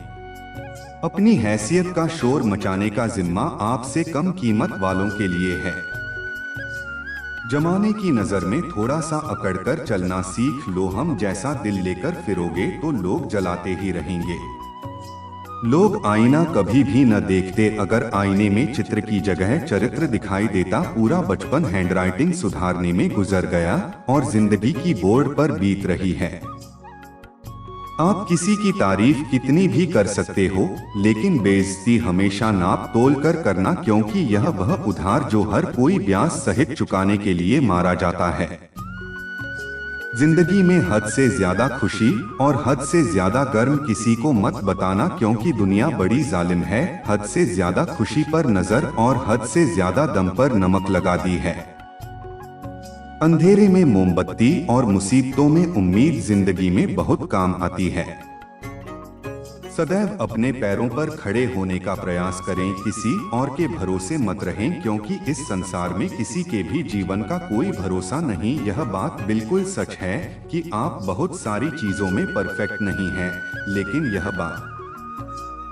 अपनी हैसियत का शोर मचाने का जिम्मा आपसे कम कीमत वालों के लिए है। जमाने की नजर में थोड़ा सा अकड़कर चलना सीख लो। हम जैसा दिल लेकर फिरोगे तो लोग जलाते ही रहेंगे। लोग आईना कभी भी न देखते, अगर आईने में चित्र की जगह चरित्र दिखाई देता। पूरा बचपन हैंडराइटिंग सुधारने में गुजर गया और जिंदगी की बोर्ड पर बीत रही है। आप किसी की तारीफ कितनी भी कर सकते हो, लेकिन बेइज्जती हमेशा नाप तोल कर करना, क्योंकि यह वह उधार जो हर कोई ब्याज सहित चुकाने के लिए मारा जाता है। जिंदगी में हद से ज्यादा खुशी और हद से ज्यादा गर्म किसी को मत बताना, क्योंकि दुनिया बड़ी जालिम है। हद से ज्यादा खुशी पर नजर और हद से ज्यादा दम पर नमक लगा दी है। अंधेरे में मोमबत्ती और मुसीबतों में उम्मीद जिंदगी में बहुत काम आती है। सदैव अपने पैरों पर खड़े होने का प्रयास करें, किसी और के भरोसे मत रहें, क्योंकि इस संसार में किसी के भी जीवन का कोई भरोसा नहीं। यह बात बिल्कुल सच है कि आप बहुत सारी चीजों में परफेक्ट नहीं हैं, लेकिन यह बात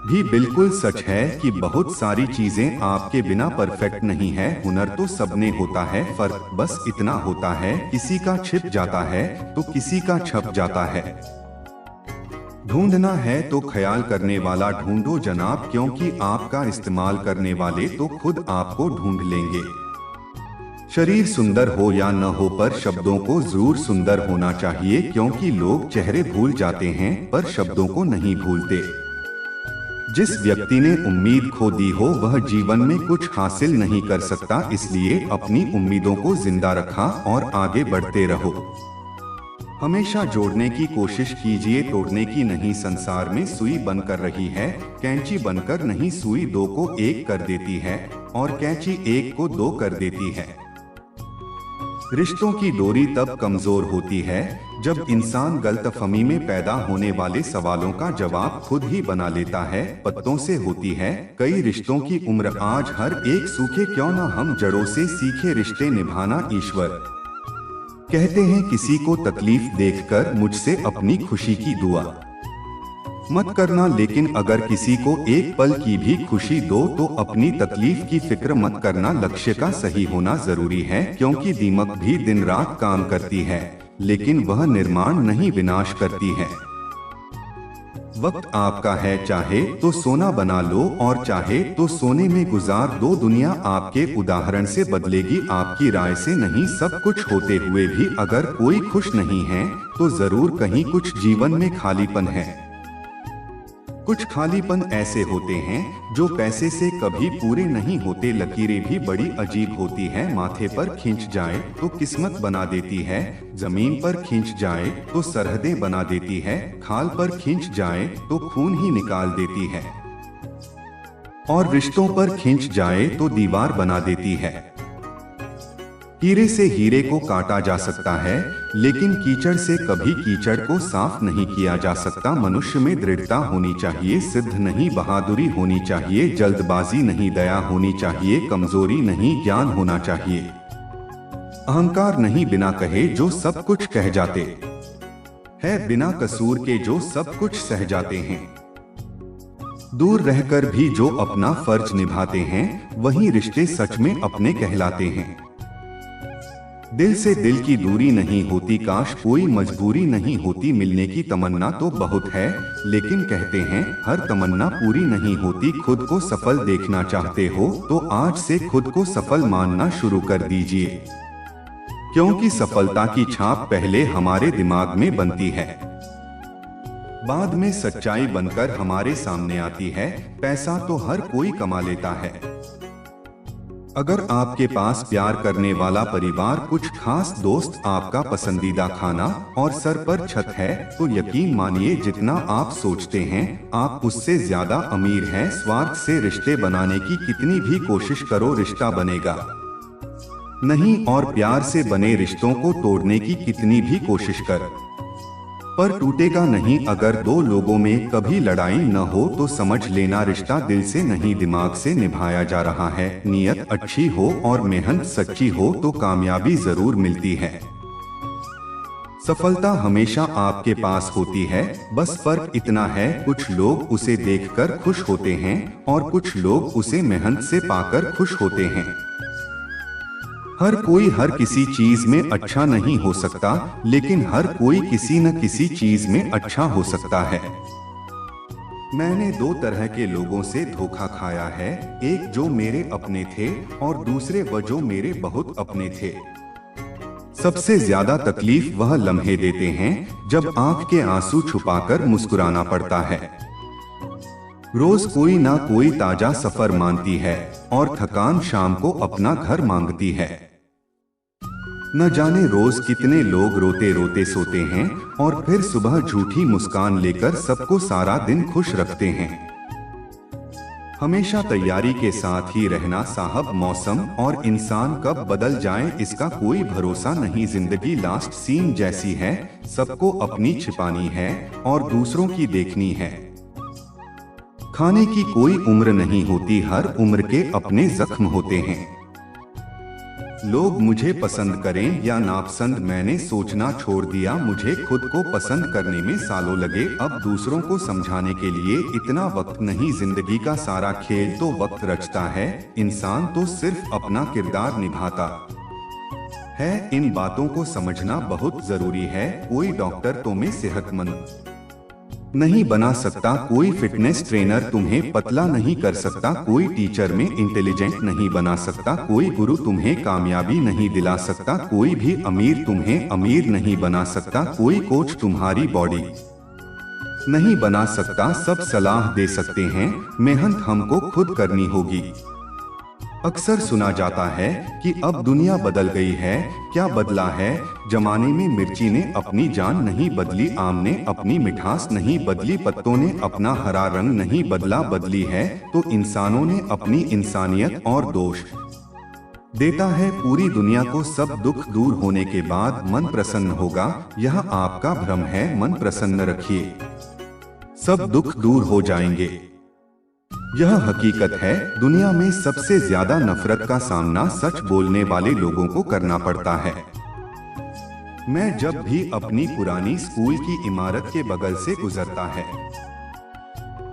भी बिल्कुल सच है कि बहुत सारी चीजें आपके बिना परफेक्ट नहीं है। हुनर तो सबने होता है, फर्क बस इतना होता है, किसी का छिप जाता है तो किसी का छप जाता है। ढूंढना है तो ख्याल करने वाला ढूंढो जनाब, क्योंकि आपका इस्तेमाल करने वाले तो खुद आपको ढूंढ लेंगे। शरीर सुंदर हो या न हो, पर शब्दों को जरूर सुंदर होना चाहिए, क्योंकि लोग चेहरे भूल जाते हैं पर शब्दों को नहीं भूलते। जिस व्यक्ति ने उम्मीद खो दी हो वह जीवन में कुछ हासिल नहीं कर सकता, इसलिए अपनी उम्मीदों को जिंदा रखा और आगे बढ़ते रहो। हमेशा जोड़ने की कोशिश कीजिए, तोड़ने की नहीं। संसार में सुई बनकर रही है, कैंची बनकर नहीं। सुई दो को एक कर देती है और कैंची एक को दो कर देती है। रिश्तों की डोरी तब कमजोर होती है जब इंसान गलतफहमी में पैदा होने वाले सवालों का जवाब खुद ही बना लेता है। पत्तों से होती है कई रिश्तों की उम्र, आज हर एक सूखे क्यों ना हम जड़ों से सीखे रिश्ते निभाना। ईश्वर कहते हैं किसी को तकलीफ देखकर मुझसे अपनी खुशी की दुआ मत करना, लेकिन अगर किसी को एक पल की भी खुशी दो तो अपनी तकलीफ की फिक्र मत करना। लक्ष्य का सही होना जरूरी है, क्योंकि दीमक भी दिन रात काम करती है, लेकिन वह निर्माण नहीं विनाश करती है। वक्त आपका है, चाहे तो सोना बना लो और चाहे तो सोने में गुजार दो। दुनिया आपके उदाहरण से बदलेगी, आपकी राय से नहीं। सब कुछ होते हुए भी अगर कोई खुश नहीं है तो जरूर कहीं कुछ जीवन में खालीपन है। कुछ खालीपन ऐसे होते हैं जो पैसे से कभी पूरे नहीं होते। लकीरें भी बड़ी अजीब होती है, माथे पर खींच जाए तो किस्मत बना देती है, जमीन पर खींच जाए तो सरहदें बना देती है, खाल पर खींच जाए तो खून ही निकाल देती है, और रिश्तों पर खींच जाए तो दीवार बना देती है। हीरे से हीरे को काटा जा सकता है, लेकिन कीचड़ से कभी कीचड़ को साफ नहीं किया जा सकता। मनुष्य में दृढ़ता होनी चाहिए, सिद्ध नहीं बहादुरी होनी चाहिए, जल्दबाजी नहीं दया होनी चाहिए, कमजोरी नहीं ज्ञान होना चाहिए, अहंकार नहीं बिना कहे जो सब कुछ कह जाते है बिना कसूर के जो सब कुछ सह जाते हैं। दूर रहकर भी जो अपना फर्ज निभाते हैं वही रिश्ते सच में अपने कहलाते हैं। दिल से दिल की दूरी नहीं होती, काश कोई मजबूरी नहीं होती, मिलने की तमन्ना तो बहुत है लेकिन कहते हैं हर तमन्ना पूरी नहीं होती। खुद को सफल देखना चाहते हो तो आज से खुद को सफल मानना शुरू कर दीजिए, क्योंकि सफलता की छाप पहले हमारे दिमाग में बनती है, बाद में सच्चाई बनकर हमारे सामने आती है। पैसा तो हर कोई कमा लेता है, अगर आपके पास प्यार करने वाला परिवार, कुछ खास दोस्त, आपका पसंदीदा खाना और सर पर छत है तो यकीन मानिए जितना आप सोचते हैं आप उससे ज्यादा अमीर हैं। स्वार्थ से रिश्ते बनाने की कितनी भी कोशिश करो रिश्ता बनेगा नहीं, और प्यार से बने रिश्तों को तोड़ने की कितनी भी कोशिश कर पर टूटेगा नहीं। अगर दो लोगों में कभी लड़ाई न हो तो समझ लेना रिश्ता दिल से नहीं दिमाग से निभाया जा रहा है। नीयत अच्छी हो और मेहनत सच्ची हो तो कामयाबी जरूर मिलती है। सफलता हमेशा आपके पास होती है, बस फर्क इतना है कुछ लोग उसे देखकर खुश होते हैं और कुछ लोग उसे मेहनत से पाकर खुश होते हैं। हर कोई हर किसी चीज में अच्छा नहीं हो सकता, लेकिन हर कोई किसी न किसी चीज में अच्छा हो सकता है। मैंने दो तरह के लोगों से धोखा खाया है, एक जो मेरे अपने थे और दूसरे वो जो मेरे बहुत अपने थे। सबसे ज्यादा तकलीफ वह लम्हे देते हैं जब आंख के आंसू छुपाकर मुस्कुराना पड़ता है। रोज कोई ना कोई ताजा सफर मानती है और थकान शाम को अपना घर मांगती है। न जाने रोज कितने लोग रोते रोते सोते हैं और फिर सुबह झूठी मुस्कान लेकर सबको सारा दिन खुश रखते हैं। हमेशा तैयारी के साथ ही रहना साहब, मौसम और इंसान कब बदल जाए इसका कोई भरोसा नहीं। जिंदगी लास्ट सीन जैसी है, सबको अपनी छिपानी है और दूसरों की देखनी है। खाने की कोई उम्र नहीं होती, हर उम्र के अपने जख्म होते हैं। लोग मुझे पसंद करें या नापसंद मैंने सोचना छोड़ दिया, मुझे खुद को पसंद करने में सालों लगे। अब दूसरों को समझाने के लिए इतना वक्त नहीं, जिंदगी का सारा खेल तो वक्त रचता है, इंसान तो सिर्फ अपना किरदार निभाता है। इन बातों को समझना बहुत जरूरी है। कोई डॉक्टर तुम्हें सेहतमंद नहीं बना सकता, कोई फिटनेस ट्रेनर तुम्हें पतला नहीं कर सकता, कोई टीचर में इंटेलिजेंट नहीं बना सकता, कोई गुरु तुम्हें कामयाबी नहीं दिला सकता, कोई भी अमीर तुम्हें अमीर नहीं बना सकता, कोई कोच तुम्हारी बॉडी नहीं बना सकता। सब सलाह दे सकते हैं, मेहनत हमको खुद करनी होगी। अक्सर सुना जाता है कि अब दुनिया बदल गई है, क्या बदला है? जमाने में मिर्ची ने अपनी जान नहीं बदली, आम ने अपनी मिठास नहीं बदली, पत्तों ने अपना हरा रंग नहीं बदला, बदली है तो इंसानों ने अपनी इंसानियत और दोष देता है पूरी दुनिया को। सब दुख दूर होने के बाद मन प्रसन्न होगा, यह आपका भ्रम है, मन प्रसन्न रखिए, सब दुख दूर हो जाएंगे। यह हकीकत है, दुनिया में सबसे ज्यादा नफरत का सामना सच बोलने वाले लोगों को करना पड़ता है। मैं जब भी अपनी पुरानी स्कूल की इमारत के बगल से गुजरता है,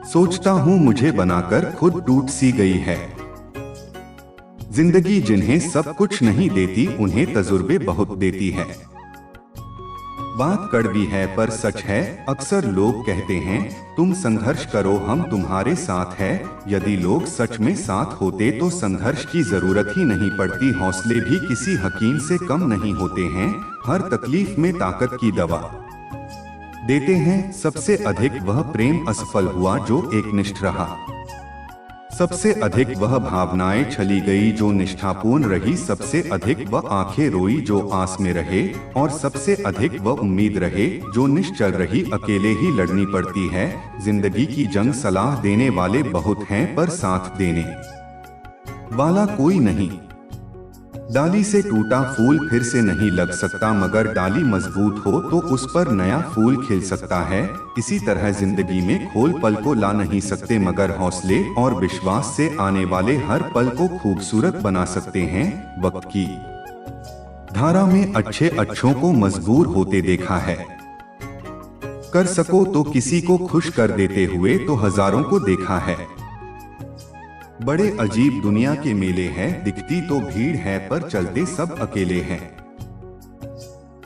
सोचता हूँ मुझे बनाकर खुद टूट सी गई है। जिंदगी जिन्हें सब कुछ नहीं देती, उन्हें तजुर्बे बहुत देती है। बात कड़वी है पर सच है, अक्सर लोग कहते हैं तुम संघर्ष करो हम तुम्हारे साथ है। यदि लोग सच में साथ होते तो संघर्ष की जरूरत ही नहीं पड़ती। हौसले भी किसी हकीम से कम नहीं होते हैं, हर तकलीफ में ताकत की दवा देते हैं। सबसे अधिक वह प्रेम असफल हुआ जो एकनिष्ठ रहा, सबसे अधिक वह भावनाएं छली गई जो निष्ठापूर्ण रही, सबसे अधिक वह आंखें रोई जो आस में रहे, और सबसे अधिक वह उम्मीद रहे जो निश्चल रही। अकेले ही लड़नी पड़ती है जिंदगी की जंग, सलाह देने वाले बहुत हैं पर साथ देने वाला कोई नहीं। डाली से टूटा फूल फिर से नहीं लग सकता, मगर डाली मजबूत हो तो उस पर नया फूल खिल सकता है। इसी तरह जिंदगी में खोल पल को ला नहीं सकते, मगर हौसले और विश्वास से आने वाले हर पल को खूबसूरत बना सकते हैं। वक्त की धारा में अच्छे अच्छों को मजबूर होते देखा है, कर सको तो किसी को खुश कर देते हुए तो हजारों को देखा है। बड़े अजीब दुनिया के मेले हैं, दिखती तो भीड़ है पर चलते सब अकेले हैं।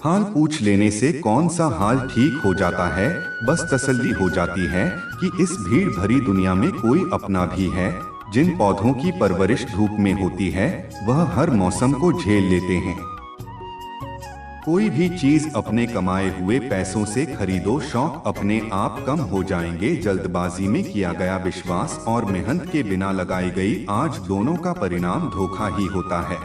हाल पूछ लेने से कौन सा हाल ठीक हो जाता है, बस तसल्ली हो जाती है कि इस भीड़ भरी दुनिया में कोई अपना भी है। जिन पौधों की परवरिश धूप में होती है वह हर मौसम को झेल लेते हैं। कोई भी चीज अपने कमाए हुए पैसों से खरीदो, शौक अपने आप कम हो जाएंगे। जल्दबाजी में किया गया विश्वास और मेहनत के बिना लगाई गई आज, दोनों का परिणाम धोखा ही होता है।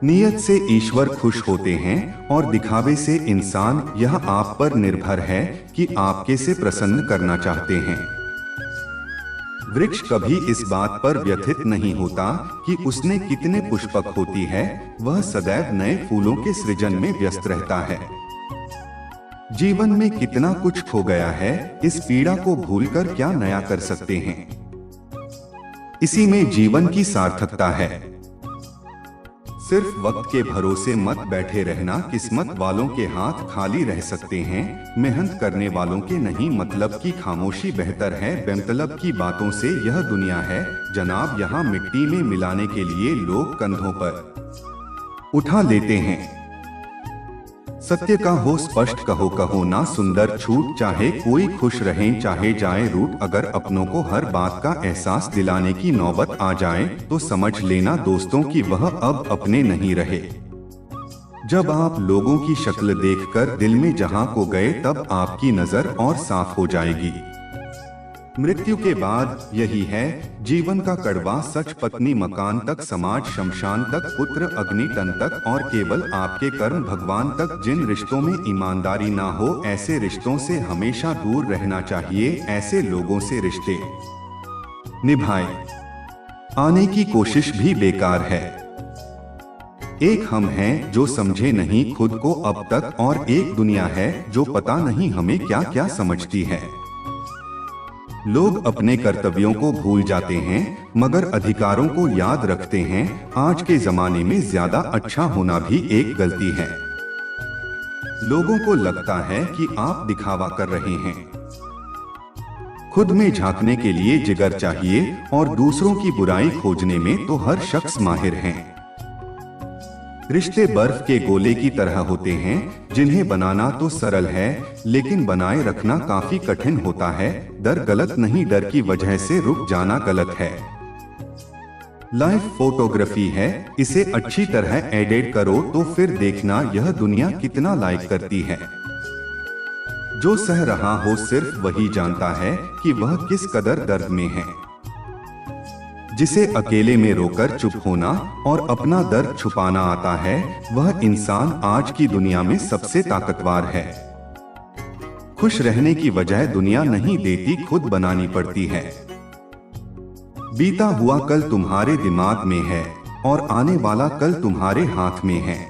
नियत से ईश्वर खुश होते हैं और दिखावे से इंसान। यह आप पर निर्भर है कि आप कैसे प्रसन्न करना चाहते हैं। वृक्ष कभी इस बात पर व्यथित नहीं होता कि उसने कितने पुष्पक होती है, वह सदैव नए फूलों के सृजन में व्यस्त रहता है। जीवन में कितना कुछ खो गया है, इस पीड़ा को भूलकर क्या नया कर सकते हैं। इसी में जीवन की सार्थकता है। सिर्फ वक्त के भरोसे मत बैठे रहना, किस्मत वालों के हाथ खाली रह सकते हैं, मेहनत करने वालों के नहीं। मतलब की खामोशी बेहतर है बेमतलब की बातों से। यह दुनिया है जनाब, यहाँ मिट्टी में मिलाने के लिए लोग कंधों पर उठा लेते हैं। सत्य का हो स्पष्ट कहो, कहो ना सुंदर छूट। चाहे कोई खुश रहें चाहे जाए रूठ, अगर अपनों को हर बात का एहसास दिलाने की नौबत आ जाए तो समझ लेना दोस्तों कि वह अब अपने नहीं रहे। जब आप लोगों की शक्ल देखकर दिल में जहां को गए तब आपकी नजर और साफ हो जाएगी। मृत्यु के बाद यही है जीवन का कड़वा सच। पत्नी मकान तक, समाज शमशान तक, पुत्र अग्नि तन तक और केवल आपके कर्म भगवान तक। जिन रिश्तों में ईमानदारी ना हो ऐसे रिश्तों से हमेशा दूर रहना चाहिए। ऐसे लोगों से रिश्ते निभाए आने की कोशिश भी बेकार है। एक हम हैं जो समझे नहीं खुद को अब तक, और एक दुनिया है जो पता नहीं हमें क्या क्या समझती है। लोग अपने कर्तव्यों को भूल जाते हैं मगर अधिकारों को याद रखते हैं। आज के जमाने में ज्यादा अच्छा होना भी एक गलती है। लोगों को लगता है कि आप दिखावा कर रहे हैं। खुद में झांकने के लिए जिगर चाहिए और दूसरों की बुराई खोजने में तो हर शख्स माहिर है। रिश्ते बर्फ के गोले की तरह होते हैं जिन्हें बनाना तो सरल है लेकिन बनाए रखना काफी कठिन होता है। डर गलत नहीं, डर की वजह से रुक जाना गलत है। लाइफ फोटोग्राफी है, इसे अच्छी तरह एडिट करो तो फिर देखना यह दुनिया कितना लाइक करती है। जो सह रहा हो सिर्फ वही जानता है कि वह किस कदर दर्द में है। जिसे अकेले में रोकर चुप होना और अपना दर्द छुपाना आता है वह इंसान आज की दुनिया में सबसे ताकतवर है। खुश रहने की वजह दुनिया नहीं देती, खुद बनानी पड़ती है। बीता हुआ कल तुम्हारे दिमाग में है और आने वाला कल तुम्हारे हाथ में है।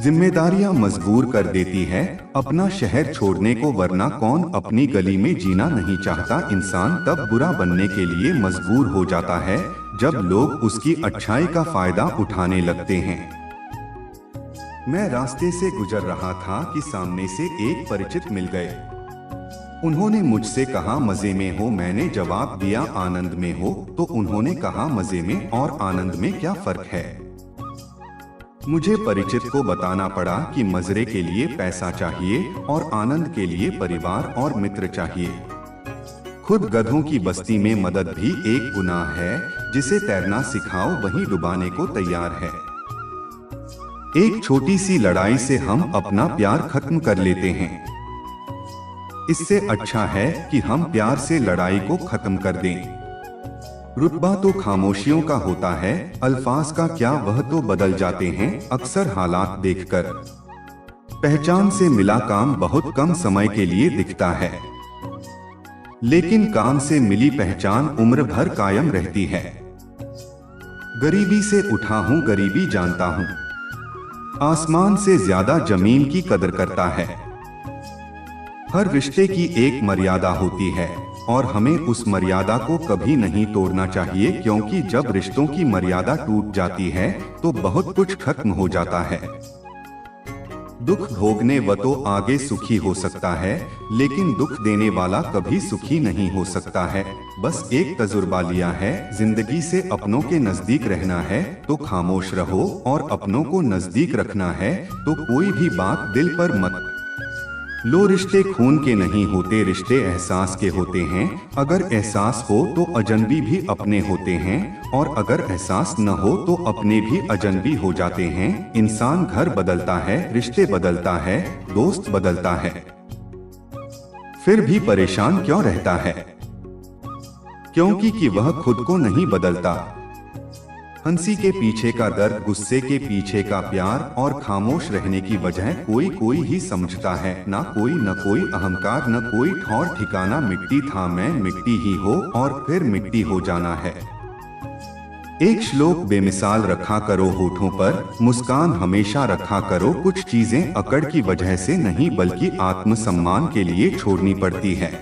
जिम्मेदारियां मजबूर कर देती है अपना शहर छोड़ने को, वरना कौन अपनी गली में जीना नहीं चाहता। इंसान तब बुरा बनने के लिए मजबूर हो जाता है जब लोग उसकी अच्छाई का फायदा उठाने लगते हैं। मैं रास्ते से गुजर रहा था कि सामने से एक परिचित मिल गए। उन्होंने मुझसे कहा मजे में हो, मैंने जवाब दिया आनंद में हो, तो उन्होंने कहा मजे में और आनंद में क्या फर्क है। मुझे परिचित को बताना पड़ा कि मजरे के लिए पैसा चाहिए और आनंद के लिए परिवार और मित्र चाहिए। खुद गधों की बस्ती में मदद भी एक गुनाह है, जिसे तैरना सिखाओ वही डुबाने को तैयार है। एक छोटी सी लड़ाई से हम अपना प्यार खत्म कर लेते हैं। इससे अच्छा है कि हम प्यार से लड़ाई को खत्म कर दें। रुतबा तो खामोशियों का होता है, अल्फाज का क्या वह तो बदल जाते हैं अक्सर हालात देखकर। पहचान से मिला काम बहुत कम समय के लिए दिखता है, लेकिन काम से मिली पहचान उम्र भर कायम रहती है। गरीबी से उठा हूँ गरीबी जानता हूँ, आसमान से ज्यादा जमीन की कदर करता है। हर रिश्ते की एक मर्यादा होती है और हमें उस मर्यादा को कभी नहीं तोड़ना चाहिए, क्योंकि जब रिश्तों की मर्यादा टूट जाती है तो बहुत कुछ खत्म हो जाता है। दुख भोगने व तो आगे सुखी हो सकता है, लेकिन दुख देने वाला कभी सुखी नहीं हो सकता है। बस एक तजुर्बा लिया है, जिंदगी से अपनों के नजदीक रहना है तो खामोश रहो, और अपनों को नजदीक रखना है तो कोई भी बात दिल पर मत लो। रिश्ते खून के नहीं होते, रिश्ते एहसास के होते हैं। अगर एहसास हो तो अजनबी भी अपने होते हैं, और अगर एहसास न हो तो अपने भी अजनबी हो जाते हैं। इंसान घर बदलता है, रिश्ते बदलता है, दोस्त बदलता है, फिर भी परेशान क्यों रहता है? क्योंकि कि वह खुद को नहीं बदलता। हंसी के पीछे का दर्द, गुस्से के पीछे का प्यार, और खामोश रहने की वजह कोई ही समझता है। ना कोई अहंकार, न कोई ठौर ठिकाना। मिट्टी था मैं, मिट्टी ही हो और फिर मिट्टी हो जाना है। एक श्लोक बेमिसाल रखा करो होठों पर, मुस्कान हमेशा रखा करो। कुछ चीजें अकड़ की वजह से नहीं बल्कि आत्मसम्मान के लिए छोड़नी पड़ती है।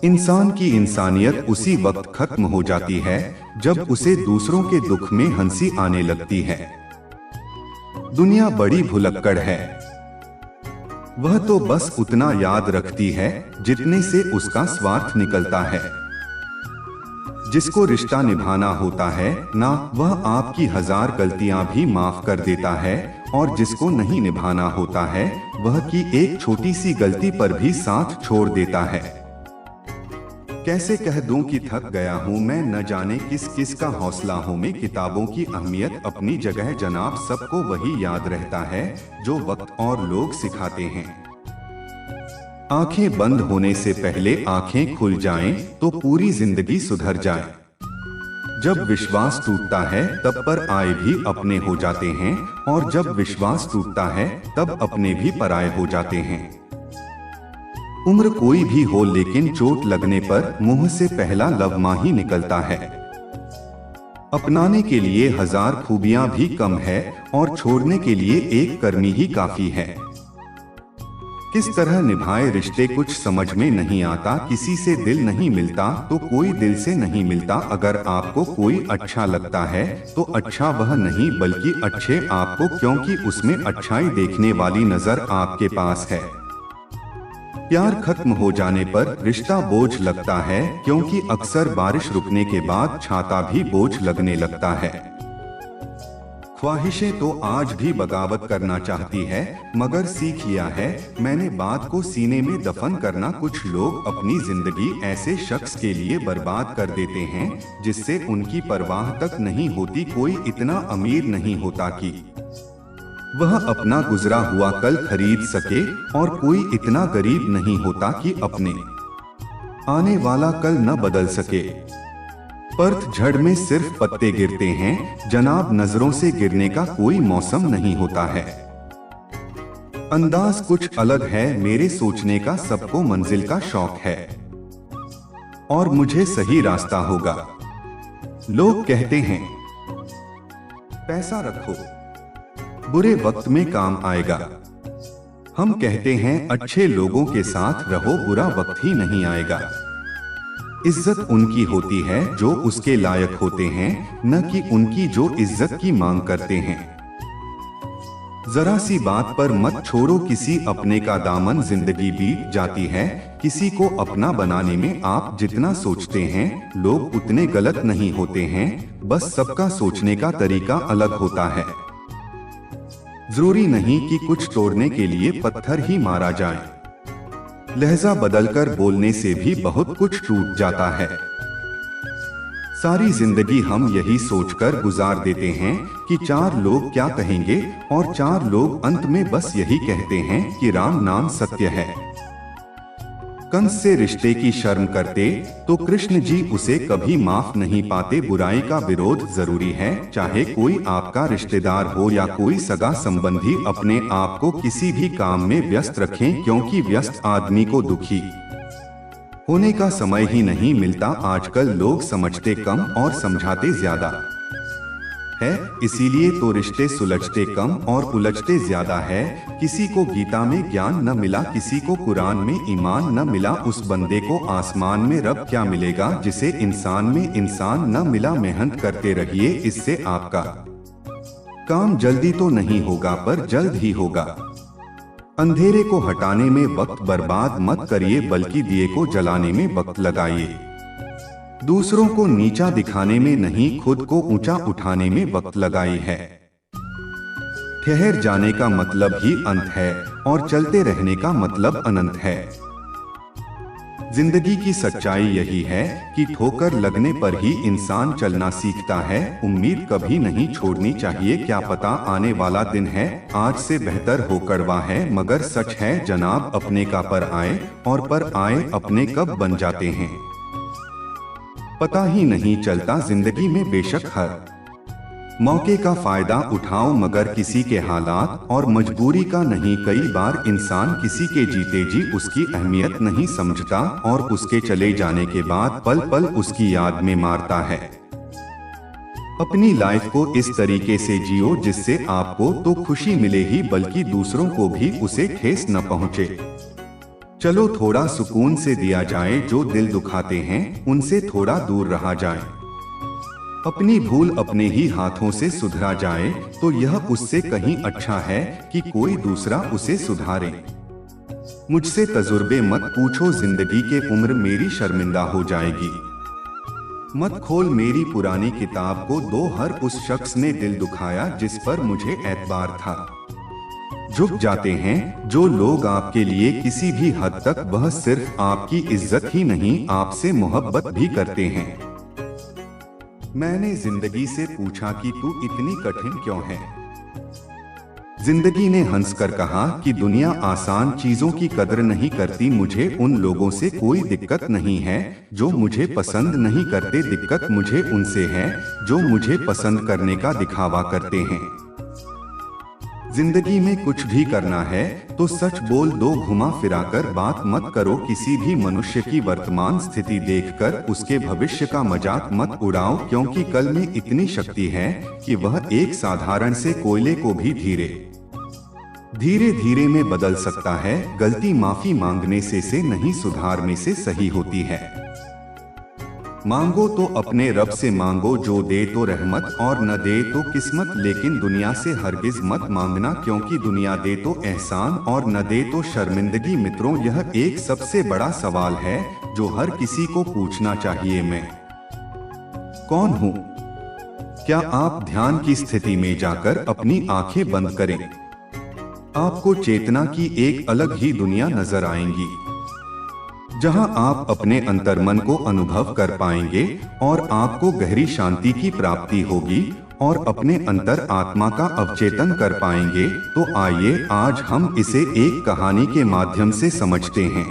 इंसान की इंसानियत उसी वक्त खत्म हो जाती है जब उसे दूसरों के दुख में हंसी आने लगती है। दुनिया बड़ी भुलक्कड़ है, वह तो बस उतना याद रखती है जितने से उसका स्वार्थ निकलता है। जिसको रिश्ता निभाना होता है ना, वह आपकी 1000 गलतियां भी माफ कर देता है, और जिसको नहीं निभाना होता है वह की एक छोटी सी गलती पर भी साथ छोड़ देता है। कैसे कह दूं कि थक गया हूं मैं, न जाने किस किस का हौसला हूं मैं। किताबों की अहमियत अपनी जगह जनाब, सबको वही याद रहता है जो वक्त और लोग सिखाते हैं। आंखें बंद होने से पहले आंखें खुल जाएं तो पूरी जिंदगी सुधर जाए। जब विश्वास टूटता है तब पर आए भी अपने हो जाते हैं, और जब विश्वास टूटता है तब अपने भी पराये हो जाते हैं। उम्र कोई भी हो लेकिन चोट लगने पर मुंह से पहला लवमा ही निकलता है। अपनाने के लिए 1000 खूबियां भी कम है, और छोड़ने के लिए एक कर्मी ही काफी है। किस तरह निभाए रिश्ते कुछ समझ में नहीं आता। किसी से दिल नहीं मिलता तो कोई दिल से नहीं मिलता। अगर आपको कोई अच्छा लगता है तो अच्छा वह नहीं बल्कि अच्छे आपको, क्योंकि उसमें अच्छाई देखने वाली नजर आपके पास है। प्यार खत्म हो जाने पर रिश्ता बोझ लगता है, क्योंकि अक्सर बारिश रुकने के बाद छाता भी बोझ लगने लगता है। ख्वाहिशें तो आज भी बगावत करना चाहती है, मगर सीख लिया है मैंने बात को सीने में दफन करना। कुछ लोग अपनी जिंदगी ऐसे शख्स के लिए बर्बाद कर देते हैं जिससे उनकी परवाह तक नहीं होती। कोई इतना अमीर नहीं होता कि वह अपना गुजरा हुआ कल खरीद सके, और कोई इतना गरीब नहीं होता कि अपने आने वाला कल न बदल सके। पतझड़ में सिर्फ पत्ते गिरते हैं जनाब, नजरों से गिरने का कोई मौसम नहीं होता है। अंदाज कुछ अलग है मेरे सोचने का, सबको मंजिल का शौक है और मुझे सही रास्ता होगा। लोग कहते हैं पैसा रखो, बुरे वक्त में काम आएगा। हम कहते हैं अच्छे लोगों के साथ रहो, बुरा वक्त ही नहीं आएगा। इज्जत उनकी होती है जो उसके लायक होते हैं, न कि उनकी जो इज्जत की मांग करते हैं। जरा सी बात पर मत छोड़ो किसी अपने का दामन, जिंदगी बीत जाती है। किसी को अपना बनाने में आप जितना सोचते हैं लोग उतने गलत नहीं होते हैं, बस सबका सोचने का तरीका अलग होता है। जरूरी नहीं कि कुछ तोड़ने के लिए पत्थर ही मारा जाए, लहजा बदलकर बोलने से भी बहुत कुछ टूट जाता है। सारी जिंदगी हम यही सोचकर गुजार देते हैं कि 4 लोग क्या कहेंगे, और 4 लोग अंत में बस यही कहते हैं कि राम नाम सत्य है। कंस से रिश्ते की शर्म करते तो कृष्ण जी उसे कभी माफ नहीं पाते। बुराई का विरोध जरूरी है, चाहे कोई आपका रिश्तेदार हो या कोई सगा संबंधी। अपने आप को किसी भी काम में व्यस्त रखें, क्योंकि व्यस्त आदमी को दुखी होने का समय ही नहीं मिलता। आजकल लोग समझते कम और समझाते ज्यादा है, इसीलिए तो रिश्ते सुलझते कम और उलझते ज्यादा है। किसी को गीता में ज्ञान न मिला, किसी को कुरान में ईमान न मिला, उस बंदे को आसमान में रब क्या मिलेगा। जिसे इंसान में इंसान न मिला, मेहनत करते रहिए, इससे आपका काम जल्दी तो नहीं होगा पर जल्द ही होगा। अंधेरे को हटाने में वक्त बर्बाद मत करिए, बल्कि दिए को जलाने में वक्त लगाइए। दूसरों को नीचा दिखाने में नहीं, खुद को ऊंचा उठाने में वक्त लगाई है। ठहर जाने का मतलब ही अंत है और चलते रहने का मतलब अनंत है। जिंदगी की सच्चाई यही है कि ठोकर लगने पर ही इंसान चलना सीखता है। उम्मीद कभी नहीं छोड़नी चाहिए, क्या पता आने वाला दिन है आज से बेहतर हो। कड़वा है मगर सच है जनाब, अपने का पर आए और पर आए अपने कब बन जाते हैं। पता ही नहीं चलता जिंदगी में, बेशक हर मौके का फायदा उठाओ मगर किसी के हालात और मजबूरी का नहीं। कई बार इंसान किसी के जीते जी उसकी अहमियत नहीं समझता और उसके चले जाने के बाद पल पल उसकी याद में मारता है। अपनी लाइफ को इस तरीके से जियो जिससे आपको तो खुशी मिले ही बल्कि दूसरों को भी उसे ठेस न पहुंचे। चलो थोड़ा सुकून से दिया जाए, जो दिल दुखाते हैं उनसे थोड़ा दूर रहा जाए। अपनी भूल अपने ही हाथों से सुधरा जाए तो यह उससे कहीं अच्छा है कि कोई दूसरा उसे सुधारे। मुझसे तजुर्बे मत पूछो, जिंदगी के उम्र मेरी शर्मिंदा हो जाएगी। मत खोल मेरी पुरानी किताब को, दो हर उस शख्स ने दिल दुखाया जिस पर मुझे एतबार था। झुक जाते हैं जो लोग आपके लिए किसी भी हद तक, वह सिर्फ आपकी इज्जत ही नहीं आपसे मोहब्बत भी करते हैं। मैंने जिंदगी से पूछा कि तू इतनी कठिन क्यों है। जिंदगी ने हंसकर कहा कि दुनिया आसान चीजों की कदर नहीं करती। मुझे उन लोगों से कोई दिक्कत नहीं है जो मुझे पसंद नहीं करते, दिक्कत मुझे उनसे है जो मुझे पसंद करने का दिखावा करते हैं। जिंदगी में कुछ भी करना है तो सच बोल दो, घुमा फिराकर बात मत करो। किसी भी मनुष्य की वर्तमान स्थिति देखकर उसके भविष्य का मजाक मत उड़ाओ, क्योंकि कल में इतनी शक्ति है कि वह एक साधारण से कोयले को भी धीरे धीरे में बदल सकता है। गलती माफी मांगने से नहीं, सुधार में से सही होती है। मांगो तो अपने रब से मांगो, जो दे तो रहमत और न दे तो किस्मत। लेकिन दुनिया से हरगिज मत मांगना, क्योंकि दुनिया दे तो एहसान और न दे तो शर्मिंदगी। मित्रों, यह एक सबसे बड़ा सवाल है जो हर किसी को पूछना चाहिए, मैं कौन हूँ? क्या आप ध्यान की स्थिति में जाकर अपनी आंखें बंद करें, आपको चेतना की एक अलग ही दुनिया नजर आएंगी, जहां आप अपने अंतर्मन को अनुभव कर पाएंगे और आपको गहरी शांति की प्राप्ति होगी और अपने अंतर आत्मा का अवचेतन कर पाएंगे। तो आइए आज हम इसे एक कहानी के माध्यम से समझते हैं।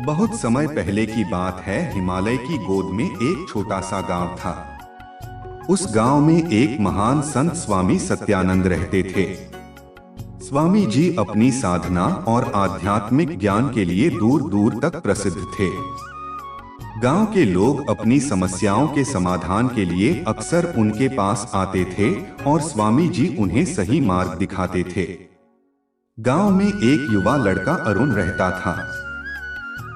बहुत समय पहले की बात है, हिमालय की गोद में एक छोटा सा गांव था। उस गांव में एक महान संत स्वामी सत्यानंद रहते थे। स्वामी जी अपनी साधना और आध्यात्मिक ज्ञान के लिए दूर दूर तक प्रसिद्ध थे। गांव के लोग अपनी समस्याओं के समाधान के लिए अक्सर उनके पास आते थे और स्वामी जी उन्हें सही मार्ग दिखाते थे। गांव में एक युवा लड़का अरुण रहता था।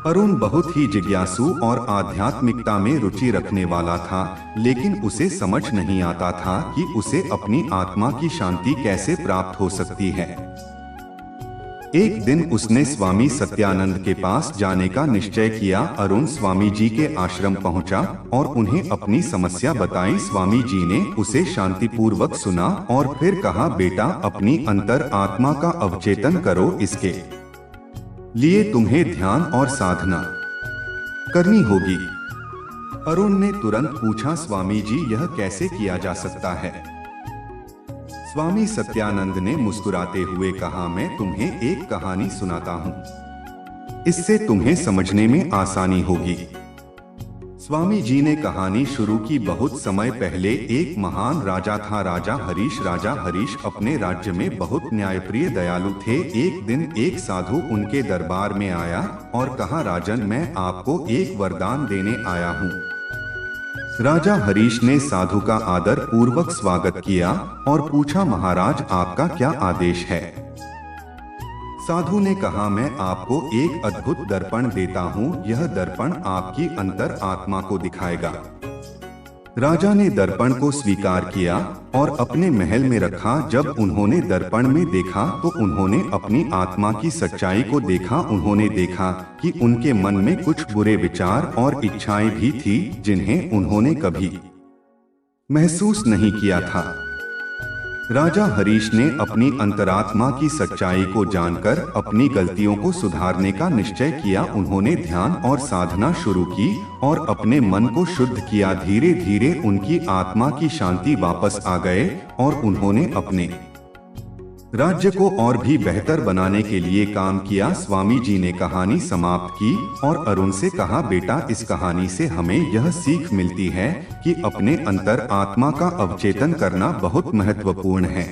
अरुण बहुत ही जिज्ञासु और आध्यात्मिकता में रुचि रखने वाला था, लेकिन उसे समझ नहीं आता था कि उसे अपनी आत्मा की शांति कैसे प्राप्त हो सकती है। एक दिन उसने स्वामी सत्यानंद के पास जाने का निश्चय किया। अरुण स्वामी जी के आश्रम पहुंचा और उन्हें अपनी समस्या बताई। स्वामी जी ने उसे शांतिपूर्वक सुना और फिर कहा, बेटा, अपनी अंतर आत्मा का अवचेतन करो, इसके लिए तुम्हें ध्यान और साधना करनी होगी। अरुण ने तुरंत पूछा, स्वामी जी, यह कैसे किया जा सकता है? स्वामी सत्यानंद ने मुस्कुराते हुए कहा, मैं तुम्हें एक कहानी सुनाता हूँ, इससे तुम्हें समझने में आसानी होगी। स्वामी जी ने कहानी शुरू की। बहुत समय पहले एक महान राजा था, राजा हरीश। राजा हरीश अपने राज्य में बहुत न्यायप्रिय दयालु थे। एक दिन एक साधु उनके दरबार में आया और कहा, राजन, मैं आपको एक वरदान देने आया हूँ। राजा हरीश ने साधु का आदर पूर्वक स्वागत किया और पूछा, महाराज, आपका क्या आदेश है? साधु ने कहा, मैं आपको एक अद्भुत दर्पण देता हूँ। यह दर्पण आपकी अंतर आत्मा को दिखाएगा। राजा ने दर्पण को स्वीकार किया और अपने महल में रखा। जब उन्होंने दर्पण में देखा तो उन्होंने अपनी आत्मा की सच्चाई को देखा। उन्होंने देखा कि उनके मन में कुछ बुरे विचार और इच्छाएं भी थी जिन्हें उन्होंने कभी महसूस नहीं किया था। राजा हरीश ने अपनी अंतरात्मा की सच्चाई को जानकर अपनी गलतियों को सुधारने का निश्चय किया। उन्होंने ध्यान और साधना शुरू की और अपने मन को शुद्ध किया। धीरे धीरे उनकी आत्मा की शांति वापस आ गए और उन्होंने अपने राज्य को और भी बेहतर बनाने के लिए काम किया। स्वामी जी ने कहानी समाप्त की और अरुण से कहा, बेटा, इस कहानी से हमें यह सीख मिलती है कि अपने अंतर आत्मा का अवचेतन करना बहुत महत्वपूर्ण है।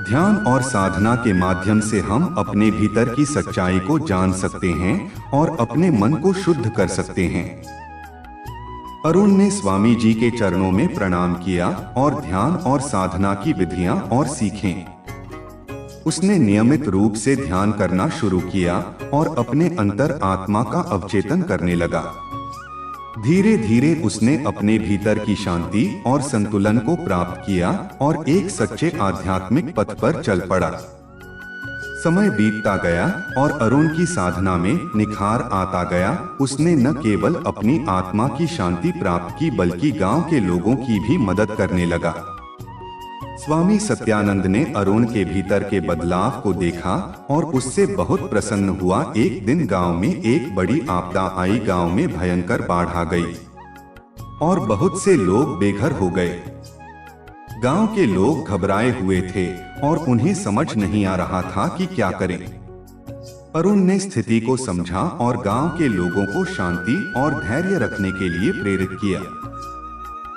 ध्यान और साधना के माध्यम से हम अपने भीतर की सच्चाई को जान सकते हैं और अपने मन को शुद्ध कर सकते हैं। अरुण ने स्वामी जी के चरणों में प्रणाम किया और ध्यान और साधना की विधियां और सीखें। उसने नियमित रूप से ध्यान करना शुरू किया और अपने अंतर आत्मा का अवचेतन करने लगा। धीरे धीरे उसने अपने भीतर की शांति और संतुलन को प्राप्त किया और एक सच्चे आध्यात्मिक पथ पर चल पड़ा। समय बीतता गया और अरुण की साधना में निखार आता गया। उसने न केवल अपनी आत्मा की शांति प्राप्त की बल्कि गांव के लोगों की भी मदद करने लगा। स्वामी सत्यानंद ने अरुण के भीतर के बदलाव को देखा और उससे बहुत प्रसन्न हुआ। एक दिन गांव में एक बड़ी आपदा आई। गांव में भयंकर बाढ़ आ गई और बहुत से लोग बेघर हो गए। गांव के लोग घबराए हुए थे और उन्हें समझ नहीं आ रहा था कि क्या करें। अरुण ने स्थिति को समझा और गांव के लोगों को शांति और धैर्य रखने के लिए प्रेरित किया।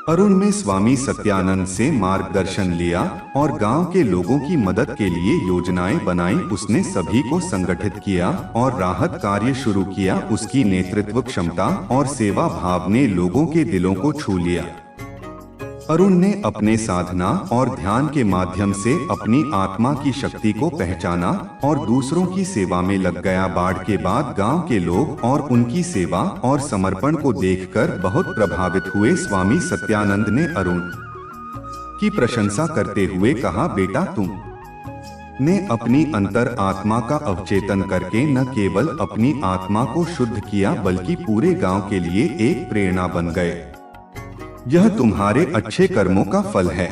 अरुण ने स्वामी सत्यानंद से मार्गदर्शन लिया और गांव के लोगों की मदद के लिए योजनाएं बनाई। उसने सभी को संगठित किया और राहत कार्य शुरू किया। उसकी नेतृत्व क्षमता और सेवा भाव ने लोगों के दिलों को छू लिया। अरुण ने अपने साधना और ध्यान के माध्यम से अपनी आत्मा की शक्ति को पहचाना और दूसरों की सेवा में लग गया। बाढ़ के बाद गांव के लोग और उनकी सेवा और समर्पण को देखकर बहुत प्रभावित हुए। स्वामी सत्यानंद ने अरुण की प्रशंसा करते हुए कहा, बेटा, तुम ने अपनी अंतर आत्मा का अवचेतन करके न केवल अपनी आत्मा को शुद्ध किया बल्कि पूरे गांव के लिए एक प्रेरणा बन गए। यह तुम्हारे अच्छे कर्मों का फल है।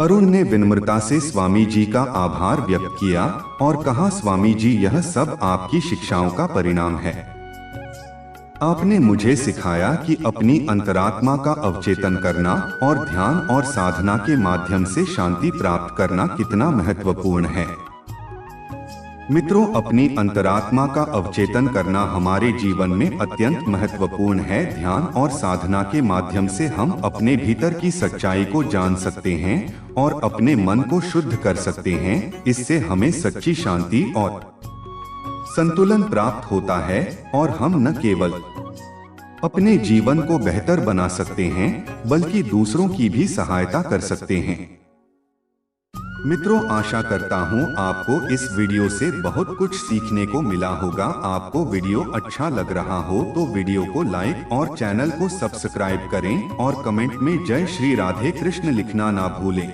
अरुण ने विनम्रता से स्वामी जी का आभार व्यक्त किया और कहा, स्वामी जी, यह सब आपकी शिक्षाओं का परिणाम है। आपने मुझे सिखाया कि अपनी अंतरात्मा का अवचेतन करना और ध्यान और साधना के माध्यम से शांति प्राप्त करना कितना महत्वपूर्ण है। मित्रों, अपनी अंतरात्मा का अवचेतन करना हमारे जीवन में अत्यंत महत्वपूर्ण है। ध्यान और साधना के माध्यम से हम अपने भीतर की सच्चाई को जान सकते हैं और अपने मन को शुद्ध कर सकते हैं। इससे हमें सच्ची शांति और संतुलन प्राप्त होता है और हम न केवल अपने जीवन को बेहतर बना सकते हैं बल्कि दूसरों की भी सहायता कर सकते हैं। मित्रों, आशा करता हूँ आपको इस वीडियो से बहुत कुछ सीखने को मिला होगा। आपको वीडियो अच्छा लग रहा हो तो वीडियो को लाइक और चैनल को सब्सक्राइब करें और कमेंट में जय श्री राधे कृष्ण लिखना ना भूलें।